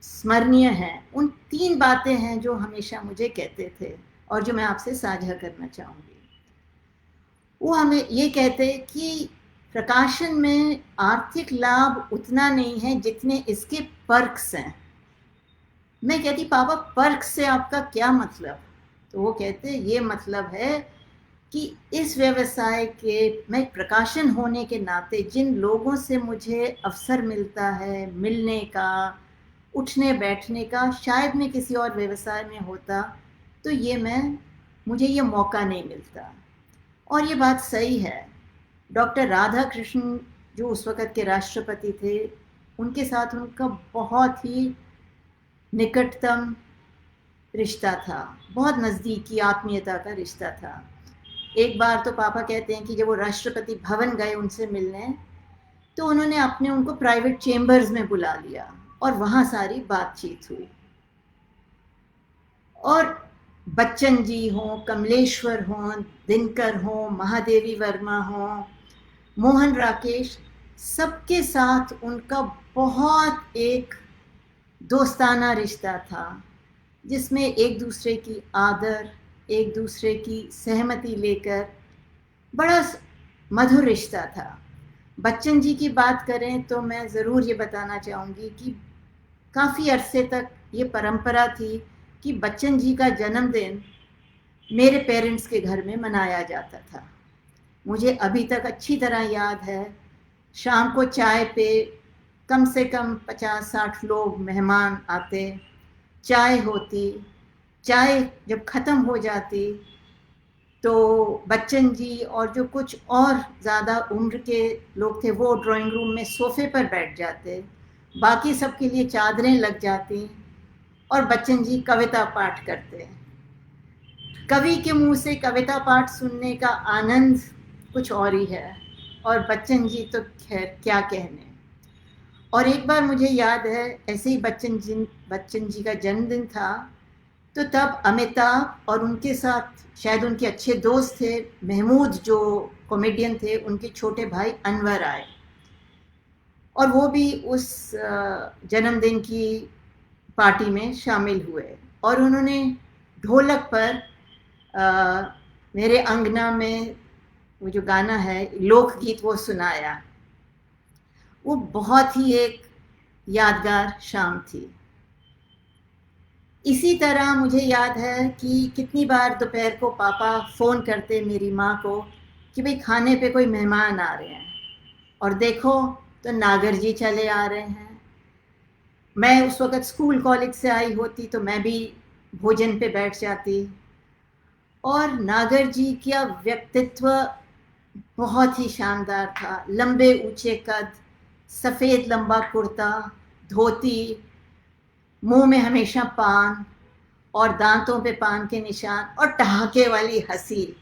Speaker 1: स्मरणीय है, उन 3 बातें हैं जो हमेशा मुझे कहते थे और जो मैं आपसे साझा करना चाहूँगी। वो हमें ये कहते कि प्रकाशन में आर्थिक लाभ उतना नहीं है जितने इसके पर्क्स हैं। मैं कहती, पापा पर्क्स से आपका क्या मतलब? तो वो कहते ये मतलब है कि इस व्यवसाय के, मैं प्रकाशन होने के नाते जिन लोगों से मुझे अवसर मिलता है मिलने का, उठने बैठने का, शायद मैं किसी और व्यवसाय में होता तो मुझे ये मौका नहीं मिलता। और ये बात सही है। डॉक्टर राधा कृष्ण जो उस वक़्त के राष्ट्रपति थे, उनके साथ उनका बहुत ही निकटतम रिश्ता था, बहुत नज़दीकी आत्मीयता का रिश्ता था। एक बार तो पापा कहते हैं कि जब वो राष्ट्रपति भवन गए उनसे मिलने, तो उन्होंने उनको प्राइवेट चेम्बर्स में बुला लिया और वहाँ सारी बातचीत हुई। और बच्चन जी हों, कमलेश्वर हों, दिनकर हों, महादेवी वर्मा हों, मोहन राकेश, सबके साथ उनका बहुत एक दोस्ताना रिश्ता था, जिसमें एक दूसरे की आदर, एक दूसरे की सहमति लेकर बड़ा मधुर रिश्ता था। बच्चन जी की बात करें तो मैं ज़रूर ये बताना चाहूँगी कि काफ़ी अरसे तक ये परंपरा थी कि बच्चन जी का जन्मदिन मेरे पेरेंट्स के घर में मनाया जाता था। मुझे अभी तक अच्छी तरह याद है, शाम को चाय पे कम से कम 50-60 लोग मेहमान आते, चाय होती, चाय जब ख़त्म हो जाती तो बच्चन जी और जो कुछ और ज़्यादा उम्र के लोग थे वो ड्राइंग रूम में सोफ़े पर बैठ जाते, बाकी सबके लिए चादरें लग जाती और बच्चन जी कविता पाठ करते। कवि के मुंह से कविता पाठ सुनने का आनंद कुछ और ही है, और बच्चन जी तो खैर क्या कहने। और एक बार मुझे याद है, ऐसे ही बच्चन जी का जन्मदिन था, तो तब अमिताभ और उनके साथ शायद उनके अच्छे दोस्त थे महमूद जो कॉमेडियन थे, उनके छोटे भाई अनवर आए और वो भी उस जन्मदिन की पार्टी में शामिल हुए और उन्होंने ढोलक पर मेरे अंगना में वो जो गाना है लोकगीत वो सुनाया। वो बहुत ही एक यादगार शाम थी। इसी तरह मुझे याद है कि कितनी बार दोपहर को पापा फ़ोन करते मेरी माँ को कि भाई खाने पे कोई मेहमान आ रहे हैं, और देखो तो नागर जी चले आ रहे हैं। मैं उस वक़्त स्कूल कॉलेज से आई होती तो मैं भी भोजन पे बैठ जाती, और नागर जी का व्यक्तित्व बहुत ही शानदार था। लंबे ऊंचे कद, सफ़ेद लंबा कुर्ता, धोती, मुंह में हमेशा पान और दांतों पे पान के निशान और ठहाके वाली हंसी,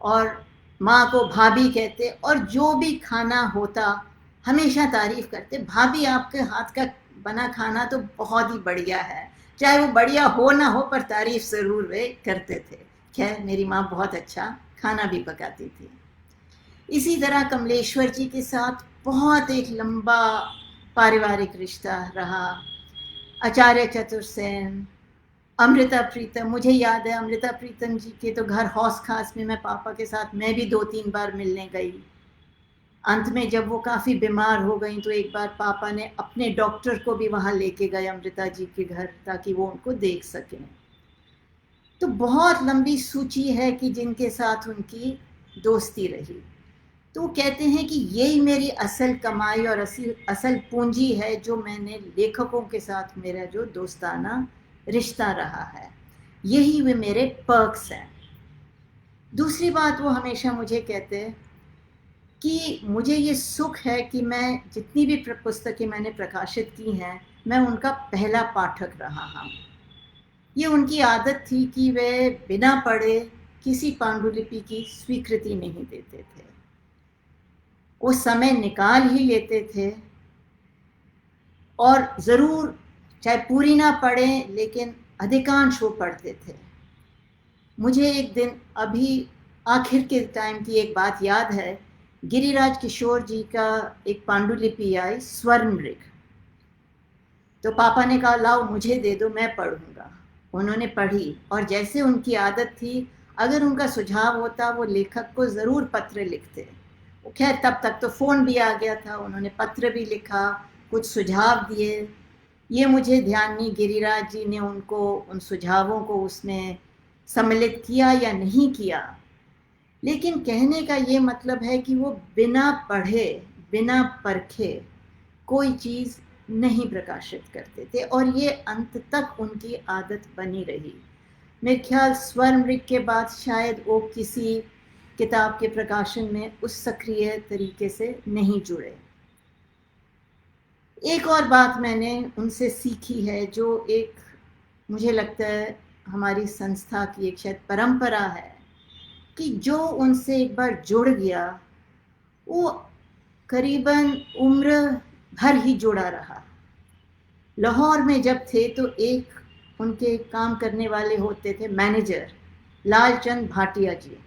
Speaker 1: और माँ को भाभी कहते, और जो भी खाना होता हमेशा तारीफ करते, भाभी आपके हाथ का बना खाना तो बहुत ही बढ़िया है, चाहे वो बढ़िया हो ना हो पर तारीफ ज़रूर वे करते थे। खैर मेरी माँ बहुत अच्छा खाना भी पकाती थी। इसी तरह कमलेश्वर जी के साथ बहुत एक लंबा पारिवारिक रिश्ता रहा। आचार्य चतुर्सेन, अमृता प्रीतम, मुझे याद है अमृता प्रीतम जी के तो घर हौस खास में मैं पापा के साथ मैं भी 2-3 बार मिलने गई। अंत में जब वो काफ़ी बीमार हो गई तो एक बार पापा ने अपने डॉक्टर को भी वहाँ लेके गए अमृता जी के घर, ताकि वो उनको देख सकें। तो बहुत लंबी सूची है कि जिनके साथ उनकी दोस्ती रही। तो कहते हैं कि यही मेरी असल कमाई और असल पूंजी है, जो मैंने लेखकों के साथ मेरा जो दोस्ताना रिश्ता रहा है, यही वे मेरे पर्क्स हैं। दूसरी बात, वो हमेशा मुझे कहते हैं कि मुझे ये सुख है कि मैं जितनी भी पुस्तकें मैंने प्रकाशित की हैं, मैं उनका पहला पाठक रहा हूँ। ये उनकी आदत थी कि वे बिना पढ़े किसी पांडुलिपि की स्वीकृति नहीं देते थे। वो समय निकाल ही लेते थे, और ज़रूर चाहे पूरी ना पढ़ें लेकिन अधिकांश वो पढ़ते थे। मुझे एक दिन अभी आखिर के टाइम की एक बात याद है, गिरिराज किशोर जी का एक पांडुलिपि आई स्वर्णमृग। तो पापा ने कहा लाओ मुझे दे दो, मैं पढ़ूंगा। उन्होंने पढ़ी, और जैसे उनकी आदत थी, अगर उनका सुझाव होता वो लेखक को ज़रूर पत्र लिखते। खैर तब तक तो फ़ोन भी आ गया था, उन्होंने पत्र भी लिखा, कुछ सुझाव दिए। ये मुझे ध्यान नहीं गिरिराज जी ने उनको उन सुझावों को उसमें सम्मिलित किया या नहीं किया, लेकिन कहने का ये मतलब है कि वो बिना पढ़े बिना परखे कोई चीज़ नहीं प्रकाशित करते थे, और ये अंत तक उनकी आदत बनी रही। मेरे ख्याल स्वर्णमृग के बाद शायद वो किसी किताब के प्रकाशन में उस सक्रिय तरीके से नहीं जुड़े। एक और बात मैंने उनसे सीखी है, जो एक मुझे लगता है हमारी संस्था की एक शायद परंपरा है, कि जो उनसे एक बार जुड़ गया वो करीबन उम्र भर ही जुड़ा रहा। लाहौर में जब थे तो एक उनके काम करने वाले होते थे मैनेजर, लालचंद भाटिया जी।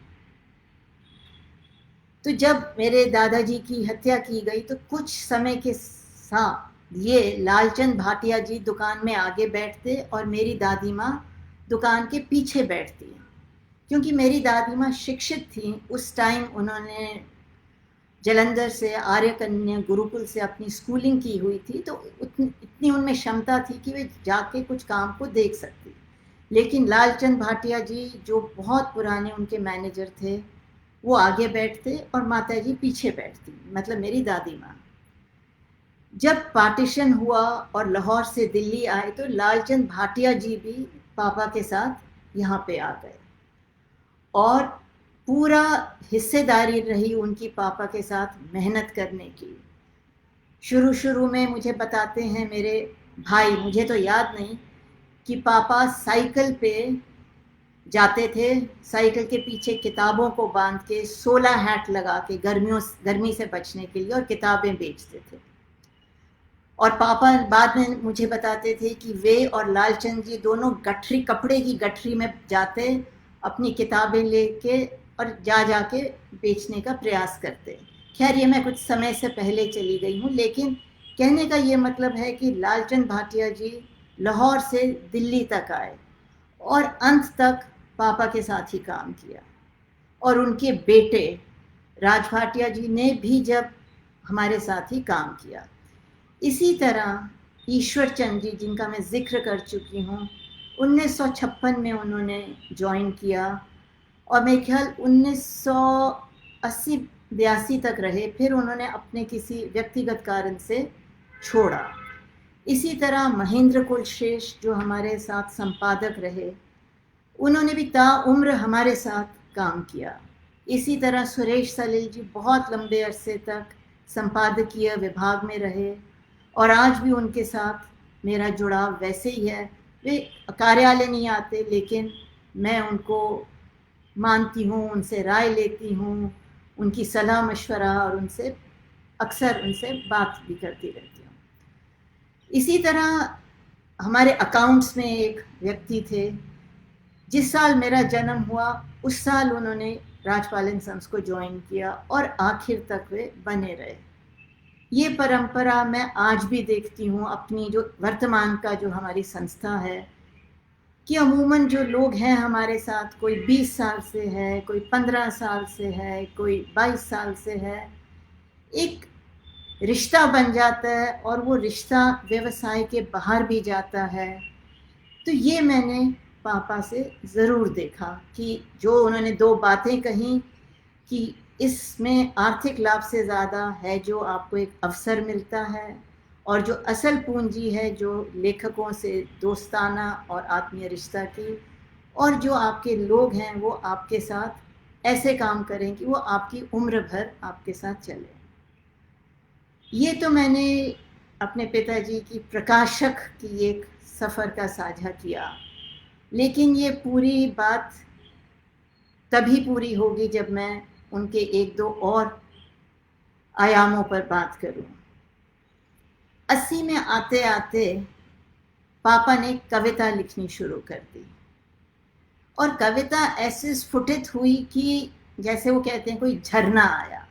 Speaker 1: तो जब मेरे दादाजी की हत्या की गई तो कुछ समय के साथ ये लालचंद भाटिया जी दुकान में आगे बैठते और मेरी दादी माँ दुकान के पीछे बैठती। क्योंकि मेरी दादी माँ शिक्षित थी उस टाइम, उन्होंने जलंधर से आर्य कन्या गुरुकुल से अपनी स्कूलिंग की हुई थी, तो इतनी उनमें क्षमता थी कि वे जाके कुछ काम को देख सकती। लेकिन लालचंद भाटिया जी जो बहुत पुराने उनके मैनेजर थे, वो आगे बैठते और माता जी पीछे बैठती, मतलब मेरी दादी माँ। जब पार्टीशन हुआ और लाहौर से दिल्ली आए तो लालचंद भाटिया जी भी पापा के साथ यहाँ पे आ गए, और पूरा हिस्सेदारी रही उनकी पापा के साथ मेहनत करने की। शुरू में मुझे बताते हैं मेरे भाई, मुझे तो याद नहीं, कि पापा साइकिल पे जाते थे, साइकिल के पीछे किताबों को बांध के 16 हैट लगा के गर्मी से बचने के लिए, और किताबें बेचते थे। और पापा बाद में मुझे बताते थे कि वे और लालचंद जी दोनों गठरी, कपड़े की गठरी में जाते, अपनी किताबें लेके और जा के बेचने का प्रयास करते। खैर ये मैं कुछ समय से पहले चली गई हूँ, लेकिन कहने का ये मतलब है कि लालचंद भाटिया जी लाहौर से दिल्ली तक आए और अंत तक पापा के साथ ही काम किया। और उनके बेटे राज भाटिया जी ने भी जब हमारे साथ ही काम किया। इसी तरह ईश्वर चंद जी, जिनका मैं जिक्र कर चुकी हूँ, 1956 में उन्होंने ज्वाइन किया, और मेरे ख्याल 1980-82 तक रहे, फिर उन्होंने अपने किसी व्यक्तिगत कारण से छोड़ा। इसी तरह महेंद्र कुलश्रेष्ठ जो हमारे साथ संपादक रहे, उन्होंने भी ताउम्र हमारे साथ काम किया। इसी तरह सुरेश सलील जी बहुत लंबे अरसे तक संपादकीय विभाग में रहे, और आज भी उनके साथ मेरा जुड़ाव वैसे ही है। वे कार्यालय नहीं आते, लेकिन मैं उनको मानती हूँ, उनसे राय लेती हूँ, उनकी सलाह मशवरा और उनसे अक्सर उनसे बात भी करती रहती हूँ। इसी तरह हमारे अकाउंट्स में एक व्यक्ति थे, जिस साल मेरा जन्म हुआ उस साल उन्होंने राजपालन संघ को ज्वाइन किया और आखिर तक वे बने रहे। ये परंपरा मैं आज भी देखती हूँ अपनी जो वर्तमान का जो हमारी संस्था है, कि अमूमन जो लोग हैं हमारे साथ, कोई 20 साल से है, कोई 15 साल से है, कोई 22 साल से है, एक रिश्ता बन जाता है और वो रिश्ता व्यवसाय के बाहर भी जाता है। तो ये मैंने पापा से ज़रूर देखा कि जो उन्होंने 2 बातें कहीं कि इसमें आर्थिक लाभ से ज़्यादा है जो आपको एक अवसर मिलता है, और जो असल पूंजी है जो लेखकों से दोस्ताना और आत्मीय रिश्ता की, और जो आपके लोग हैं वो आपके साथ ऐसे काम करें कि वो आपकी उम्र भर आपके साथ चले। ये तो मैंने अपने पिताजी की प्रकाशक की एक सफ़र का साझा किया, लेकिन ये पूरी बात तभी पूरी होगी जब मैं उनके 1-2 और आयामों पर बात करूं। 80 में आते आते पापा ने कविता लिखनी शुरू कर दी, और कविता ऐसे स्फुटित हुई कि जैसे वो कहते हैं कोई झरना आया।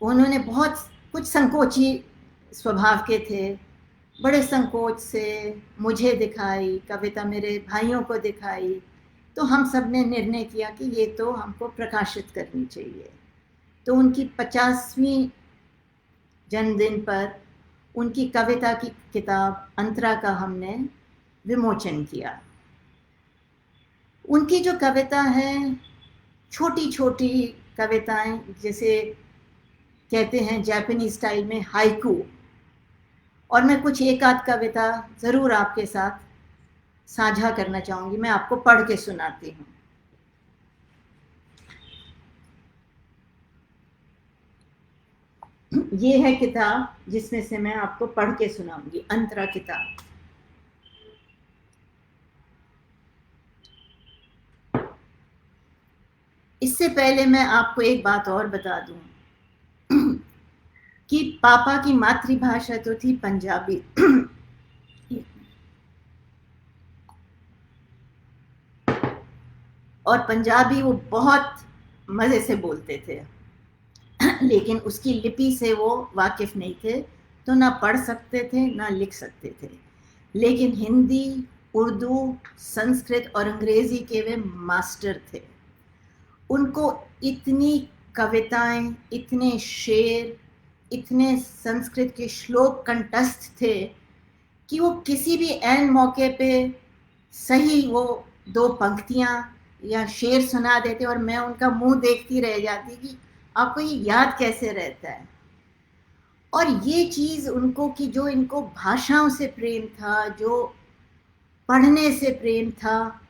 Speaker 1: उन्होंने बहुत कुछ संकोची स्वभाव के थे, बड़े संकोच से मुझे दिखाई कविता, मेरे भाइयों को दिखाई, तो हम सब ने निर्णय किया कि ये तो हमको प्रकाशित करनी चाहिए। तो उनकी 50वीं जन्मदिन पर उनकी कविता की किताब अंतरा का हमने विमोचन किया। उनकी जो कविता है, छोटी छोटी कविताएं, जैसे कहते हैं जापानीज स्टाइल में हाइकू, और मैं कुछ एक आध कविता ज़रूर आपके साथ साझा करना चाहूँगी। मैं आपको पढ़ के सुनाती हूँ। ये है किताब जिसमें से मैं आपको पढ़ के सुनाऊंगी, अंतरा किताब। इससे पहले मैं आपको एक बात और बता दूं कि पापा की मातृभाषा तो थी पंजाबी, और पंजाबी वो बहुत मज़े से बोलते थे, लेकिन उसकी लिपि से वो वाकिफ़ नहीं थे, तो ना पढ़ सकते थे ना लिख सकते थे। लेकिन हिंदी, उर्दू, संस्कृत और अंग्रेज़ी के वे मास्टर थे। उनको इतनी कविताएं, इतने शेर, इतने संस्कृत के श्लोक कंठस्थ थे कि वो किसी भी ऐन मौके पे सही वो 2 पंक्तियां या शेर सुना देते, और मैं उनका मुंह देखती रह जाती कि आपको ये याद कैसे रहता है। और ये चीज़ उनको, कि जो इनको भाषाओं से प्रेम था, जो पढ़ने से प्रेम था,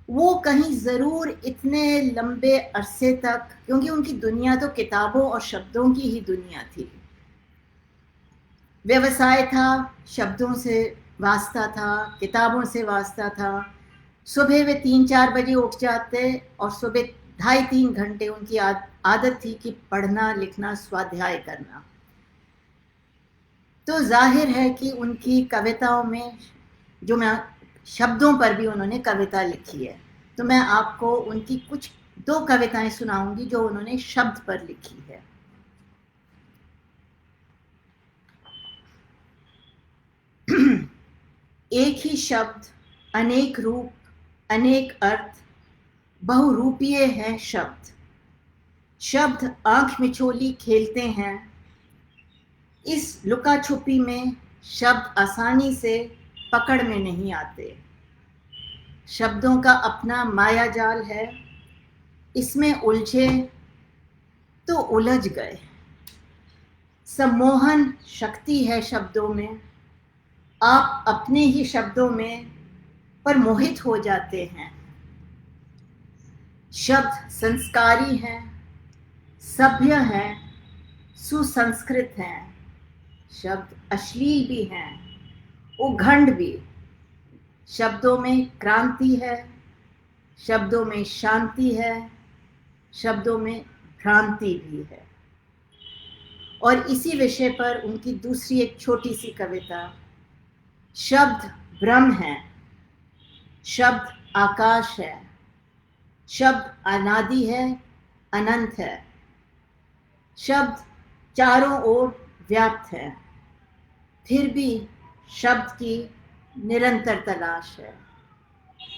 Speaker 1: वो कहीं ज़रूर इतने लंबे अरसे तक, क्योंकि उनकी दुनिया तो किताबों और शब्दों की ही दुनिया थी। व्यवसाय था, शब्दों से वास्ता था, किताबों से वास्ता था। सुबह वे 3-4 बजे उठ जाते और सुबह 2.5-3 घंटे उनकी आदत थी कि पढ़ना, लिखना, स्वाध्याय करना। तो जाहिर है कि उनकी कविताओं में, जो मैं शब्दों पर भी उन्होंने कविता लिखी है, तो मैं आपको उनकी कुछ 2 कविताएं सुनाऊंगी जो उन्होंने शब्द पर लिखी है। एक ही शब्द, अनेक रूप, अनेक अर्थ, बहुरूपीय है शब्द। शब्द आंख मिचोली खेलते हैं, इस लुका छुपी में शब्द आसानी से पकड़ में नहीं आते। शब्दों का अपना माया जाल है, इसमें उलझे तो उलझ गए। सम्मोहन शक्ति है शब्दों में, आप अपने ही शब्दों में पर मोहित हो जाते हैं। शब्द संस्कारी हैं, सभ्य हैं, सुसंस्कृत हैं। शब्द अश्लील भी हैं, उघंड भी। शब्दों में क्रांति है, शब्दों में शांति है, शब्दों में भ्रांति भी है। और इसी विषय पर उनकी दूसरी एक छोटी सी कविता, शब्द ब्रह्म है, शब्द आकाश है, शब्द अनादि है, अनंत है, शब्द चारों ओर व्याप्त है, फिर भी शब्द की निरंतर तलाश है।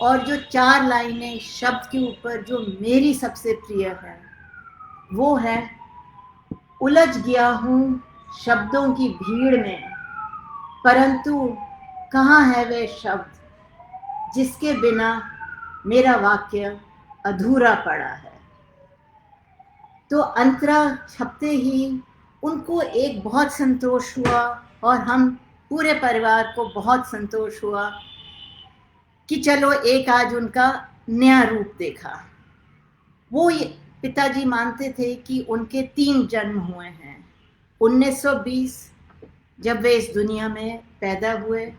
Speaker 1: और जो 4 लाइनें शब्द के ऊपर जो मेरी सबसे प्रिय है वो है, उलझ गया हूँ शब्दों की भीड़ में, परंतु कहाँ है वे शब्द जिसके बिना मेरा वाक्य अधूरा पड़ा है। तो अंतरा छपते ही उनको एक बहुत संतोष हुआ और हम पूरे परिवार को बहुत संतोष हुआ कि चलो एक आज उनका नया रूप देखा। वो पिताजी मानते थे कि उनके 3 जन्म हुए हैं। 1920 जब वे इस दुनिया में पैदा हुए,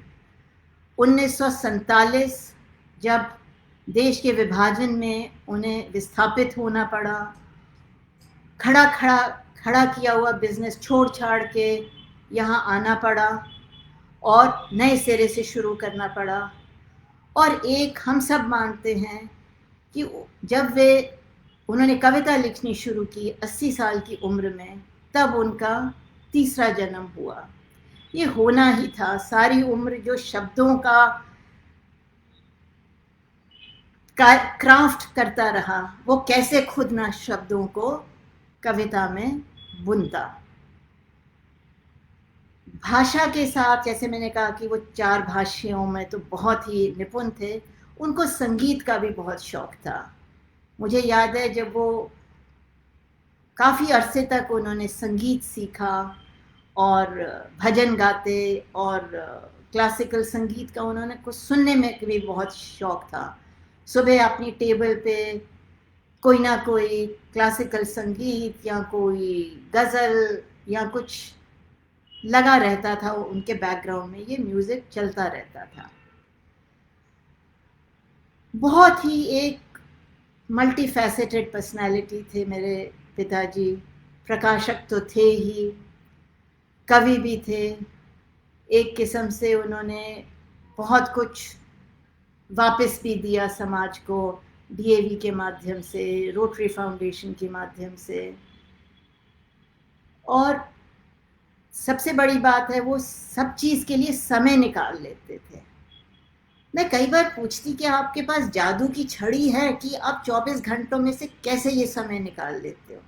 Speaker 1: 1947 जब देश के विभाजन में उन्हें विस्थापित होना पड़ा, खड़ा किया हुआ बिजनेस छोड़ छाड़ के यहाँ आना पड़ा और नए सिरे से शुरू करना पड़ा। और एक हम सब मानते हैं कि जब उन्होंने कविता लिखनी शुरू की 80 साल की उम्र में, तब उनका तीसरा जन्म हुआ। ये होना ही था। सारी उम्र जो शब्दों का क्राफ्ट करता रहा, वो कैसे खुद ना शब्दों को कविता में बुनता। भाषा के साथ, जैसे मैंने कहा कि वो 4 भाषाओं में तो बहुत ही निपुण थे, उनको संगीत का भी बहुत शौक था। मुझे याद है जब वो काफ़ी अरसे तक उन्होंने संगीत सीखा और भजन गाते और क्लासिकल संगीत का उन्होंने कुछ सुनने में भी बहुत शौक था। सुबह अपनी टेबल पे कोई ना कोई क्लासिकल संगीत या कोई गज़ल या कुछ लगा रहता था उनके बैकग्राउंड में, ये म्यूज़िक चलता रहता था। बहुत ही एक मल्टी फैसेटेड पर्सनैलिटी थे मेरे पिताजी। प्रकाशक तो थे ही, कवि भी थे। एक किस्म से उन्होंने बहुत कुछ वापस भी दिया समाज को, डीएवी के माध्यम से, रोटरी फाउंडेशन के माध्यम से। और सबसे बड़ी बात है, वो सब चीज़ के लिए समय निकाल लेते थे। मैं कई बार पूछती कि आपके पास जादू की छड़ी है कि आप 24 घंटों में से कैसे ये समय निकाल लेते हो?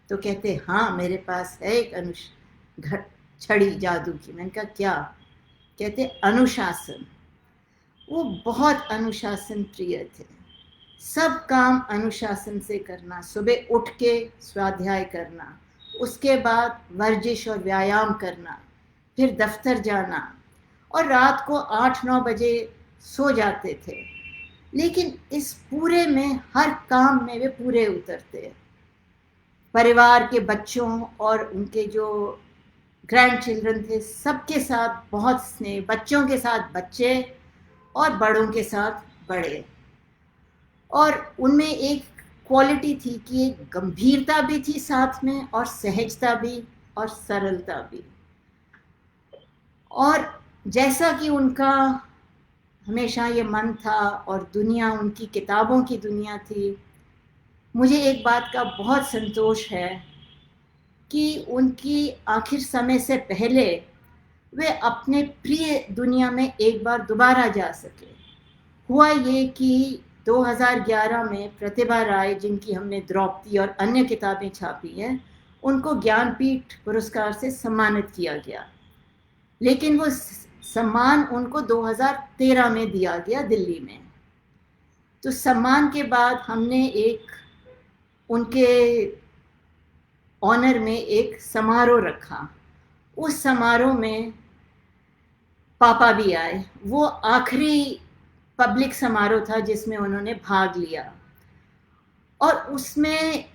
Speaker 1: तो कहते हाँ, मेरे पास है एक छड़ी जादू की। मैंने कहा क्या? कहते अनुशासन। वो बहुत अनुशासन प्रिय थे। सब काम अनुशासन से करना, सुबह उठ के स्वाध्याय करना, उसके बाद वर्जिश और व्यायाम करना, फिर दफ्तर जाना और रात को 8-9 बजे सो जाते थे। लेकिन इस पूरे में, हर काम में वे पूरे उतरते। परिवार के बच्चों और उनके जो ग्रैंड चिल्ड्रन थे, सबके साथ बहुत स्नेह, बच्चों के साथ बच्चे और बड़ों के साथ बड़े। और उनमें एक क्वालिटी थी कि एक गंभीरता भी थी साथ में, और सहजता भी और सरलता भी। और जैसा कि उनका हमेशा ये मन था और दुनिया उनकी किताबों की दुनिया थी, मुझे एक बात का बहुत संतोष है कि उनकी आखिर समय से पहले वे अपने प्रिय दुनिया में एक बार दोबारा जा सके। हुआ ये कि 2011 में प्रतिभा राय, जिनकी हमने द्रौपदी और अन्य किताबें छापी हैं, उनको ज्ञानपीठ पुरस्कार से सम्मानित किया गया। लेकिन वो सम्मान उनको 2013 में दिया गया दिल्ली में। तो सम्मान के बाद हमने एक उनके ऑनर में एक समारोह रखा। उस समारोह में पापा भी आए। वो आखिरी पब्लिक समारोह था जिसमें उन्होंने भाग लिया, और उसमें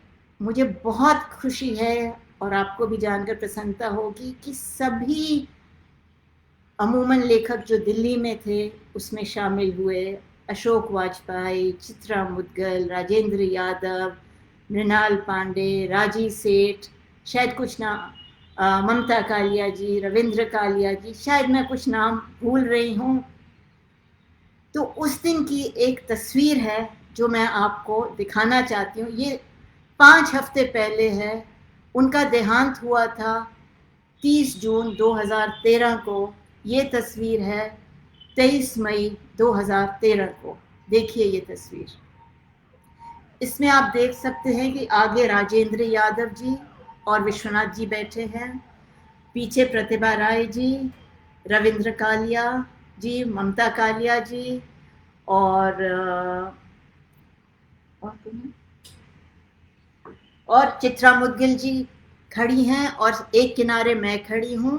Speaker 1: मुझे बहुत खुशी है और आपको भी जानकर प्रसन्नता होगी कि सभी अमूमन लेखक जो दिल्ली में थे उसमें शामिल हुए। अशोक वाजपेयी, चित्रा मुद्गल, राजेंद्र यादव, मृणाल पांडे, राजी सेठ, शायद कुछ नाम, ममता कालिया जी, रविंद्र कालिया जी, शायद मैं कुछ नाम भूल रही हूँ। तो उस दिन की एक तस्वीर है जो मैं आपको दिखाना चाहती हूँ। ये 5 हफ्ते पहले है। उनका देहांत हुआ था 30 जून 2013 को। ये तस्वीर है 23 मई 2013 को। देखिए ये तस्वीर। इसमें आप देख सकते हैं कि आगे राजेंद्र यादव जी और विश्वनाथ जी बैठे हैं, पीछे प्रतिभा राय जी, रविंद्र कालिया जी, ममता कालिया जी और चित्रा मुदगिल जी खड़ी हैं और एक किनारे मैं खड़ी हूँ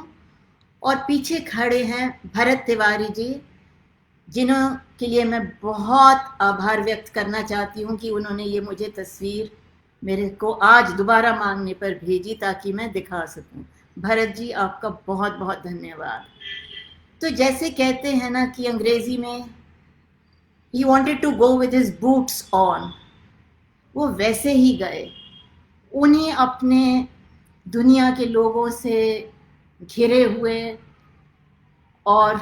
Speaker 1: और पीछे खड़े हैं भरत तिवारी जी, जिन्हों के लिए मैं बहुत आभार व्यक्त करना चाहती हूँ कि उन्होंने ये मुझे तस्वीर मेरे को आज दोबारा मांगने पर भेजी ताकि मैं दिखा सकूं। भरत जी आपका बहुत बहुत धन्यवाद। तो जैसे कहते हैं ना कि अंग्रेजी में he wanted to go with his boots on, वो वैसे ही गए। उन्हें अपने दुनिया के लोगों से घिरे हुए और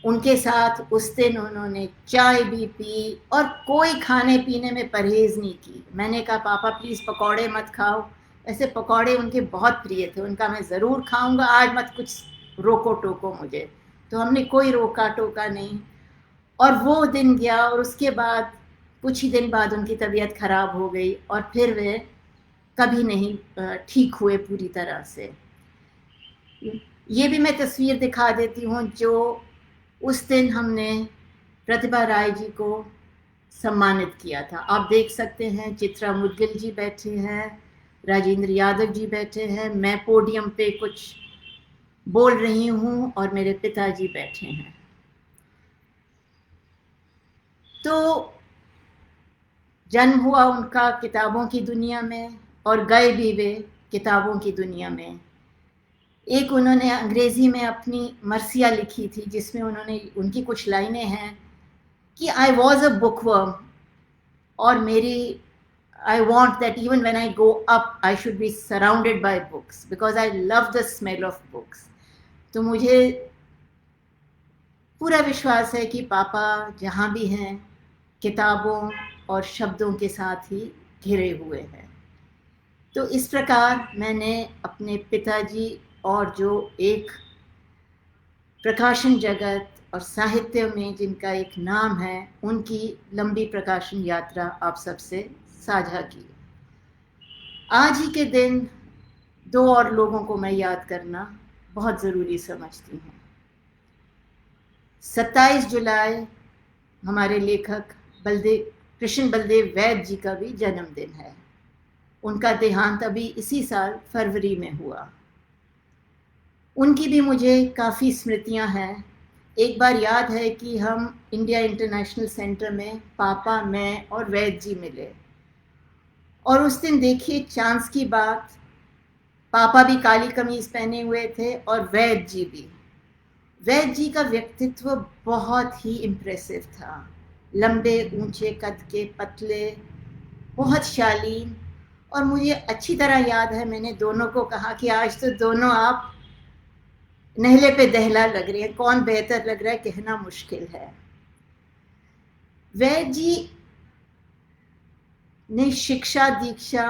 Speaker 1: उनके साथ उस दिन उन्होंने चाय भी पी और कोई खाने पीने में परहेज नहीं की। मैंने कहा पापा प्लीज़ पकौड़े मत खाओ। ऐसे पकौड़े उनके बहुत प्रिय थे। उनका मैं ज़रूर खाऊंगा, आज मत कुछ रोको टोको मुझे। तो हमने कोई रोका टोका नहीं और वो दिन गया और उसके बाद कुछ ही दिन बाद उनकी तबीयत खराब हो गई और फिर वे कभी नहीं ठीक हुए पूरी तरह से। ये भी मैं तस्वीर दिखा देती हूँ जो उस दिन हमने प्रतिभा राय जी को सम्मानित किया था। आप देख सकते हैं चित्रा मुदगिल जी बैठे हैं, राजेंद्र यादव जी बैठे हैं, मैं पोडियम पे कुछ बोल रही हूँ और मेरे पिताजी बैठे हैं। तो जन्म हुआ उनका किताबों की दुनिया में और गए भी वे किताबों की दुनिया में। एक उन्होंने अंग्रेजी में अपनी मर्सिया लिखी थी जिसमें उन्होंने उनकी कुछ लाइनें हैं कि आई वॉज अ बुकवर्म और मेरी I want that even when I go up, I should be surrounded by books because I love the smell of books. तो मुझे पूरा विश्वास है कि पापा जहाँ भी हैं किताबों और शब्दों के साथ ही घिरे हुए हैं। तो इस प्रकार मैंने अपने पिताजी और जो एक प्रकाशन जगत और साहित्य में जिनका एक नाम है, उनकी लंबी प्रकाशन यात्रा आप सबसे साझा की। आज ही के दिन 2 और लोगों को मैं याद करना बहुत ज़रूरी समझती हूँ। 27 जुलाई हमारे लेखक कृष्ण बलदेव वैद जी का भी जन्मदिन है। उनका देहांत अभी इसी साल फरवरी में हुआ। उनकी भी मुझे काफ़ी स्मृतियाँ हैं। एक बार याद है कि हम इंडिया इंटरनेशनल सेंटर में पापा, मैं और वैद जी मिले और उस दिन देखिए चांस की बात, पापा भी काली कमीज पहने हुए थे और वैद जी भी। वैद जी का व्यक्तित्व बहुत ही इम्प्रेसिव था। लंबे ऊंचे कद के, पतले, बहुत शालीन। और मुझे अच्छी तरह याद है मैंने दोनों को कहा कि आज तो दोनों आप नहले पे दहला लग रही है, कौन बेहतर लग रहा है कहना मुश्किल है। वैद जी ने शिक्षा दीक्षा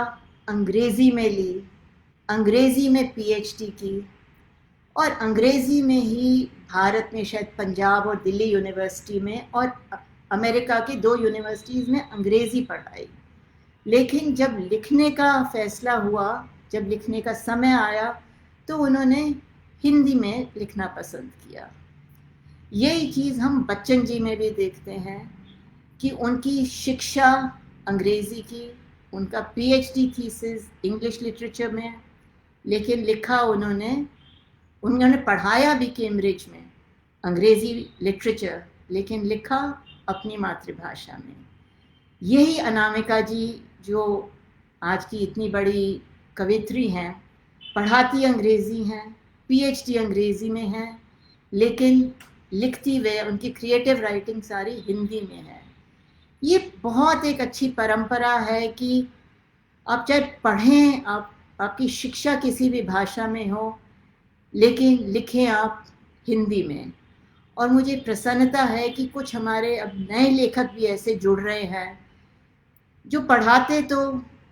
Speaker 1: अंग्रेजी में ली, अंग्रेजी में पीएचडी की और अंग्रेजी में ही भारत में शायद पंजाब और दिल्ली यूनिवर्सिटी में और अमेरिका की 2 यूनिवर्सिटीज़ में अंग्रेजी पढ़ाई। लेकिन जब लिखने का फैसला हुआ, जब लिखने का समय आया, तो उन्होंने हिंदी में लिखना पसंद किया। यही चीज़ हम बच्चन जी में भी देखते हैं कि उनकी शिक्षा अंग्रेज़ी की, उनका पीएचडी थीसिस इंग्लिश लिटरेचर में, लेकिन लिखा उन्होंने पढ़ाया भी कैम्ब्रिज में अंग्रेज़ी लिटरेचर, लेकिन लिखा अपनी मातृभाषा में। यही अनामिका जी जो आज की इतनी बड़ी कवित्री हैं, पढ़ाती अंग्रेज़ी हैं, पीएचडी अंग्रेज़ी में है, लेकिन लिखती वे उनकी क्रिएटिव राइटिंग सारी हिंदी में है। ये बहुत एक अच्छी परंपरा है कि आप चाहे पढ़ें, आपकी शिक्षा किसी भी भाषा में हो, लेकिन लिखें आप हिंदी में। और मुझे प्रसन्नता है कि कुछ हमारे अब नए लेखक भी ऐसे जुड़ रहे हैं जो पढ़ाते तो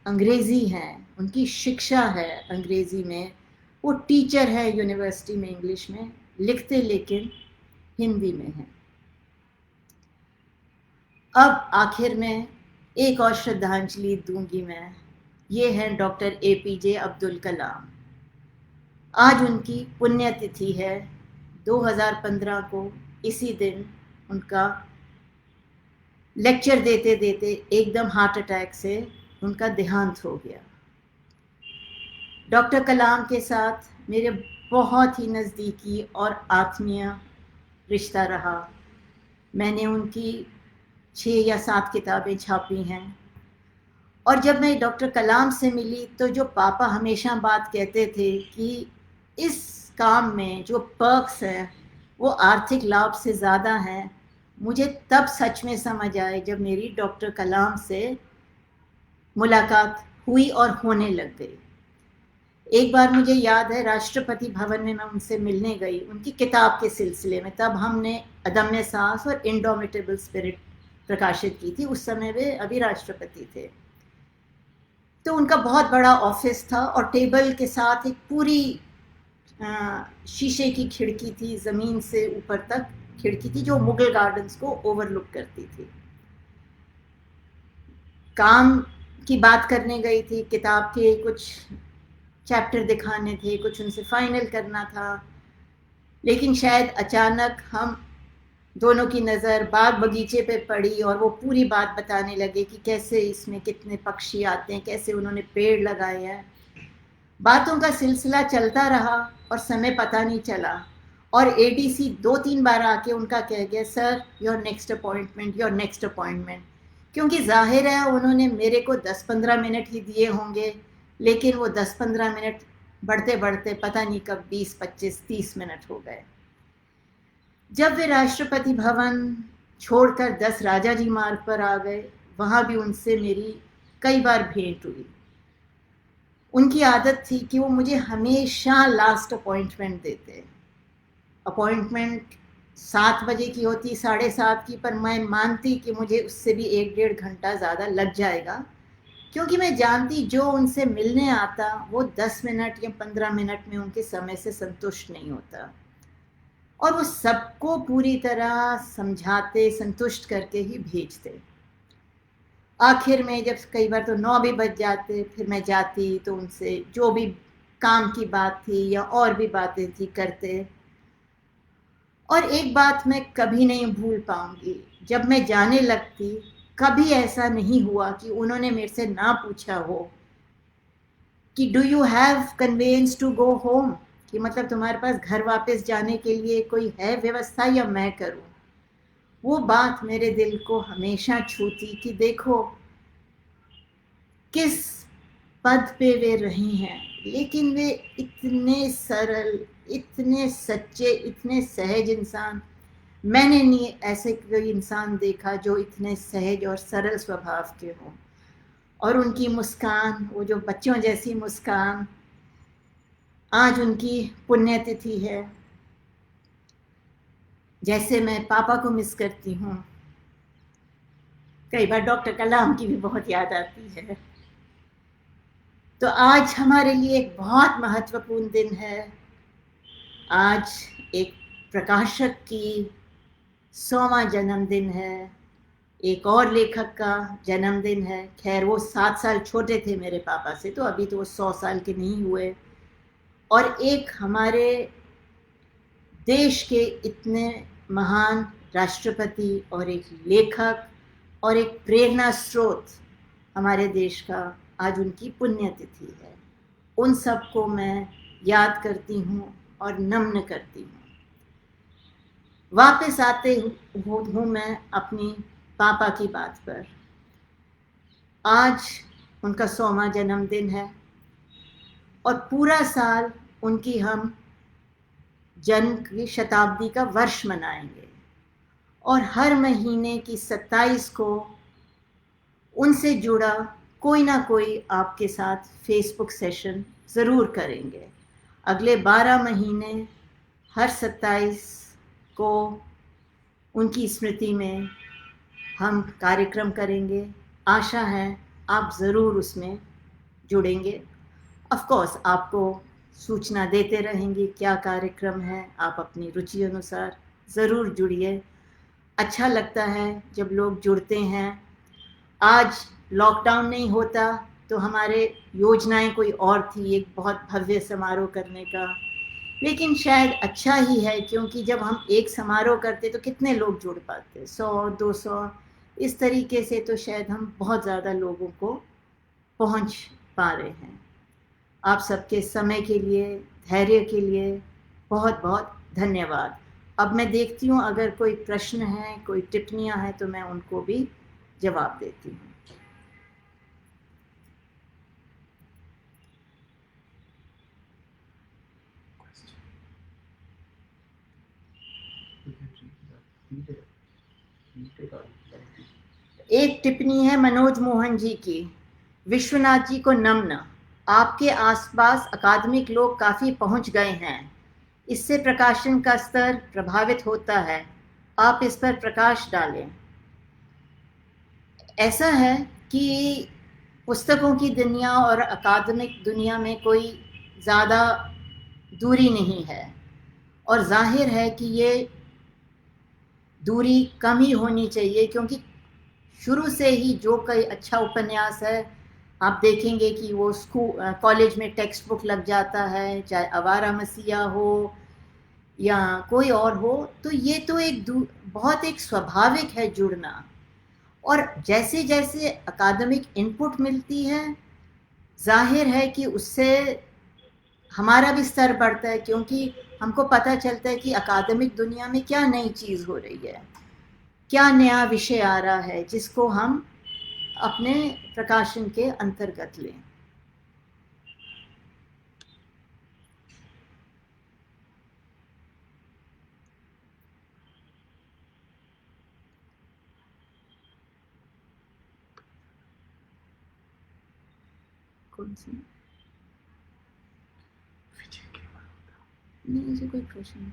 Speaker 1: अंग्रेज़ी हैं, उनकी शिक्षा है अंग्रेज़ी में, वो टीचर है यूनिवर्सिटी में इंग्लिश में, लिखते लेकिन हिंदी में हैं। अब आखिर में एक और श्रद्धांजलि दूंगी मैं, ये है डॉक्टर APJ अब्दुल कलाम। आज उनकी पुण्यतिथि है। 2015 को इसी दिन उनका लेक्चर देते देते एकदम हार्ट अटैक से उनका देहांत हो गया। डॉक्टर कलाम के साथ मेरे बहुत ही नज़दीकी और आत्मीय रिश्ता रहा। मैंने उनकी 6 या 7 किताबें छापी हैं। और जब मैं डॉक्टर कलाम से मिली तो जो पापा हमेशा बात कहते थे कि इस काम में जो पर्क्स हैं वो आर्थिक लाभ से ज़्यादा हैं, मुझे तब सच में समझ आए जब मेरी डॉक्टर कलाम से मुलाकात हुई और होने लग गई। एक बार मुझे याद है, राष्ट्रपति भवन में मैं उनसे मिलने गई उनकी किताब के सिलसिले में। तब हमने अदम्य साहस और इंडोमिटेबल स्पिरिट प्रकाशित की थी। उस समय वे अभी राष्ट्रपति थे। तो उनका बहुत बड़ा ऑफिस था और टेबल के साथ एक पूरी शीशे की खिड़की थी, ज़मीन से ऊपर तक खिड़की थी जो मुगल गार्डन्स को ओवरलुक करती थी। काम की बात करने गई थी, किताब के कुछ चैप्टर दिखाने थे, कुछ उनसे फाइनल करना था, लेकिन शायद अचानक हम दोनों की नज़र बाग बगीचे पे पड़ी और वो पूरी बात बताने लगे कि कैसे इसमें कितने पक्षी आते हैं, कैसे उन्होंने पेड़ लगाए हैं। बातों का सिलसिला चलता रहा और समय पता नहीं चला। और ADC 2-3 बार आके उनका कह गया, sir your next appointment, your next appointment. क्योंकि जाहिर है उन्होंने मेरे को 10-15 मिनट ही दिए होंगे, लेकिन वो 10-15 मिनट बढ़ते बढ़ते पता नहीं कब 20, 25, 30 मिनट हो गए। जब वे राष्ट्रपति भवन छोड़कर 10 राजाजी मार्ग पर आ गए, वहाँ भी उनसे मेरी कई बार भेंट हुई। उनकी आदत थी कि वो मुझे हमेशा लास्ट अपॉइंटमेंट देते। अपॉइंटमेंट 7 बजे की होती, 7:30 की, पर मैं मानती कि मुझे उससे भी 1-1.5 घंटा ज़्यादा लग जाएगा, क्योंकि मैं जानती जो उनसे मिलने आता वो 10 मिनट या 15 मिनट में उनके समय से संतुष्ट नहीं होता। और वो सबको पूरी तरह समझाते, संतुष्ट करके ही भेजते। आखिर में जब कई बार तो 9 भी बज जाते, फिर मैं जाती तो उनसे जो भी काम की बात थी या और भी बातें थी करते। और एक बात मैं कभी नहीं भूल पाऊंगी, जब मैं जाने लगती कभी ऐसा नहीं हुआ कि उन्होंने मेरे से ना पूछा हो कि do you have conveyance to go home, कि मतलब तुम्हारे पास घर वापस जाने के लिए कोई है व्यवस्था या मैं करूं। वो बात मेरे दिल को हमेशा छूती कि देखो किस पद पे वे रही हैं, लेकिन वे इतने सरल, इतने सच्चे, इतने सहज इंसान। मैंने नहीं ऐसे कोई इंसान देखा जो इतने सहज और सरल स्वभाव के हों। और उनकी मुस्कान, वो जो बच्चों जैसी मुस्कान, आज उनकी पुण्यतिथि है। जैसे मैं पापा को मिस करती हूँ, कई बार डॉक्टर कलाम की भी बहुत याद आती है। तो आज हमारे लिए एक बहुत महत्वपूर्ण दिन है। आज एक प्रकाशक की 100वां जन्मदिन है, एक और लेखक का जन्मदिन है। खैर वो 7 साल छोटे थे मेरे पापा से, तो अभी तो वो 100 साल के नहीं हुए। और एक हमारे देश के इतने महान राष्ट्रपति और एक लेखक और एक प्रेरणा स्रोत हमारे देश का, आज उनकी पुण्यतिथि है। उन सबको मैं याद करती हूँ और नम्न करती हूँ। वापस आते हूँ मैं अपनी पापा की बात पर। आज उनका 100वां जन्मदिन है और पूरा साल उनकी हम जन्म की शताब्दी का वर्ष मनाएंगे। और हर महीने की 27 को उनसे जुड़ा कोई ना कोई आपके साथ फेसबुक सेशन ज़रूर करेंगे। अगले 12 महीने हर 27 को उनकी स्मृति में हम कार्यक्रम करेंगे। आशा है आप ज़रूर उसमें जुड़ेंगे। ऑफ कोर्स आपको सूचना देते रहेंगे क्या कार्यक्रम है, आप अपनी रुचि अनुसार ज़रूर जुड़िए। अच्छा लगता है जब लोग जुड़ते हैं। आज लॉकडाउन नहीं होता तो हमारे योजनाएं कोई और थी, एक बहुत भव्य समारोह करने का, लेकिन शायद अच्छा ही है क्योंकि जब हम एक समारोह करते तो कितने लोग जुड़ पाते, 100-200, इस तरीके से तो शायद हम बहुत ज़्यादा लोगों को पहुंच पा रहे हैं। आप सबके समय के लिए, धैर्य के लिए बहुत बहुत धन्यवाद। अब मैं देखती हूँ अगर कोई प्रश्न है, कोई टिप्पणियाँ हैं तो मैं उनको भी जवाब देती हूँ। एक टिप्पणी है मनोज मोहन जी की। विश्वनाथ जी को नम्न, आपके आसपास अकादमिक लोग काफ़ी पहुंच गए हैं, इससे प्रकाशन का स्तर प्रभावित होता है, आप इस पर प्रकाश डालें। ऐसा है कि पुस्तकों की दुनिया और अकादमिक दुनिया में कोई ज़्यादा दूरी नहीं है और जाहिर है कि ये दूरी कम ही होनी चाहिए क्योंकि शुरू से ही जो कोई अच्छा उपन्यास है आप देखेंगे कि वो स्कूल कॉलेज में टेक्स्ट बुक लग जाता है, चाहे आवारा मसीहा हो या कोई और हो, तो ये तो एक बहुत एक स्वाभाविक है जुड़ना। और जैसे जैसे अकादमिक इनपुट मिलती है जाहिर है कि उससे हमारा भी स्तर बढ़ता है क्योंकि हमको पता चलता है कि अकादमिक दुनिया में क्या नई चीज़ हो रही है, क्या नया विषय आ रहा है जिसको हम अपने प्रकाशन के अंतर्गत लें। कौन सी? नहीं, मुझे कोई प्रश्न नहीं।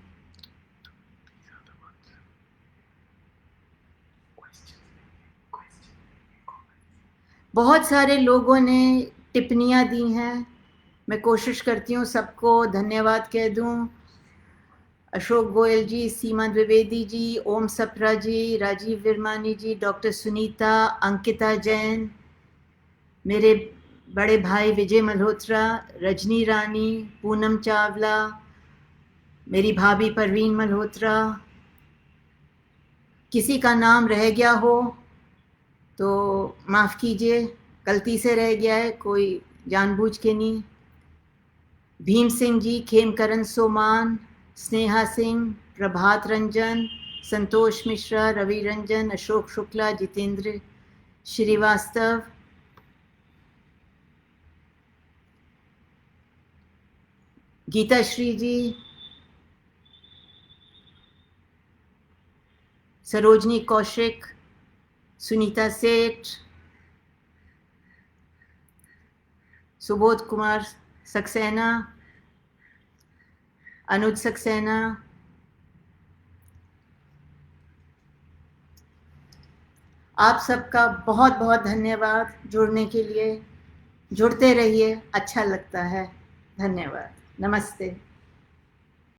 Speaker 1: बहुत सारे लोगों ने टिप्पणियाँ दी हैं, मैं कोशिश करती हूँ सबको धन्यवाद कह दूँ। अशोक गोयल जी, सीमा द्विवेदी जी, ओम सप्रा जी, राजीव विरमानी जी, डॉक्टर सुनीता, अंकिता जैन, मेरे बड़े भाई विजय मल्होत्रा, रजनी रानी, पूनम चावला, मेरी भाभी परवीन मल्होत्रा। किसी का नाम रह गया हो तो माफ़ कीजिए, गलती से रह गया है, कोई जानबूझ के नहीं। भीम सिंह जी, खेमकरण सोमान, स्नेहा सिंह, प्रभात रंजन, संतोष मिश्रा, रवि रंजन, अशोक शुक्ला, जितेंद्र श्रीवास्तव, गीता श्री जी, सरोजनी कौशिक, सुनीता सेठ, सुबोध कुमार सक्सेना, अनुज सक्सेना, आप सबका बहुत बहुत धन्यवाद जुड़ने के लिए। जुड़ते रहिए, अच्छा लगता है। धन्यवाद, नमस्ते।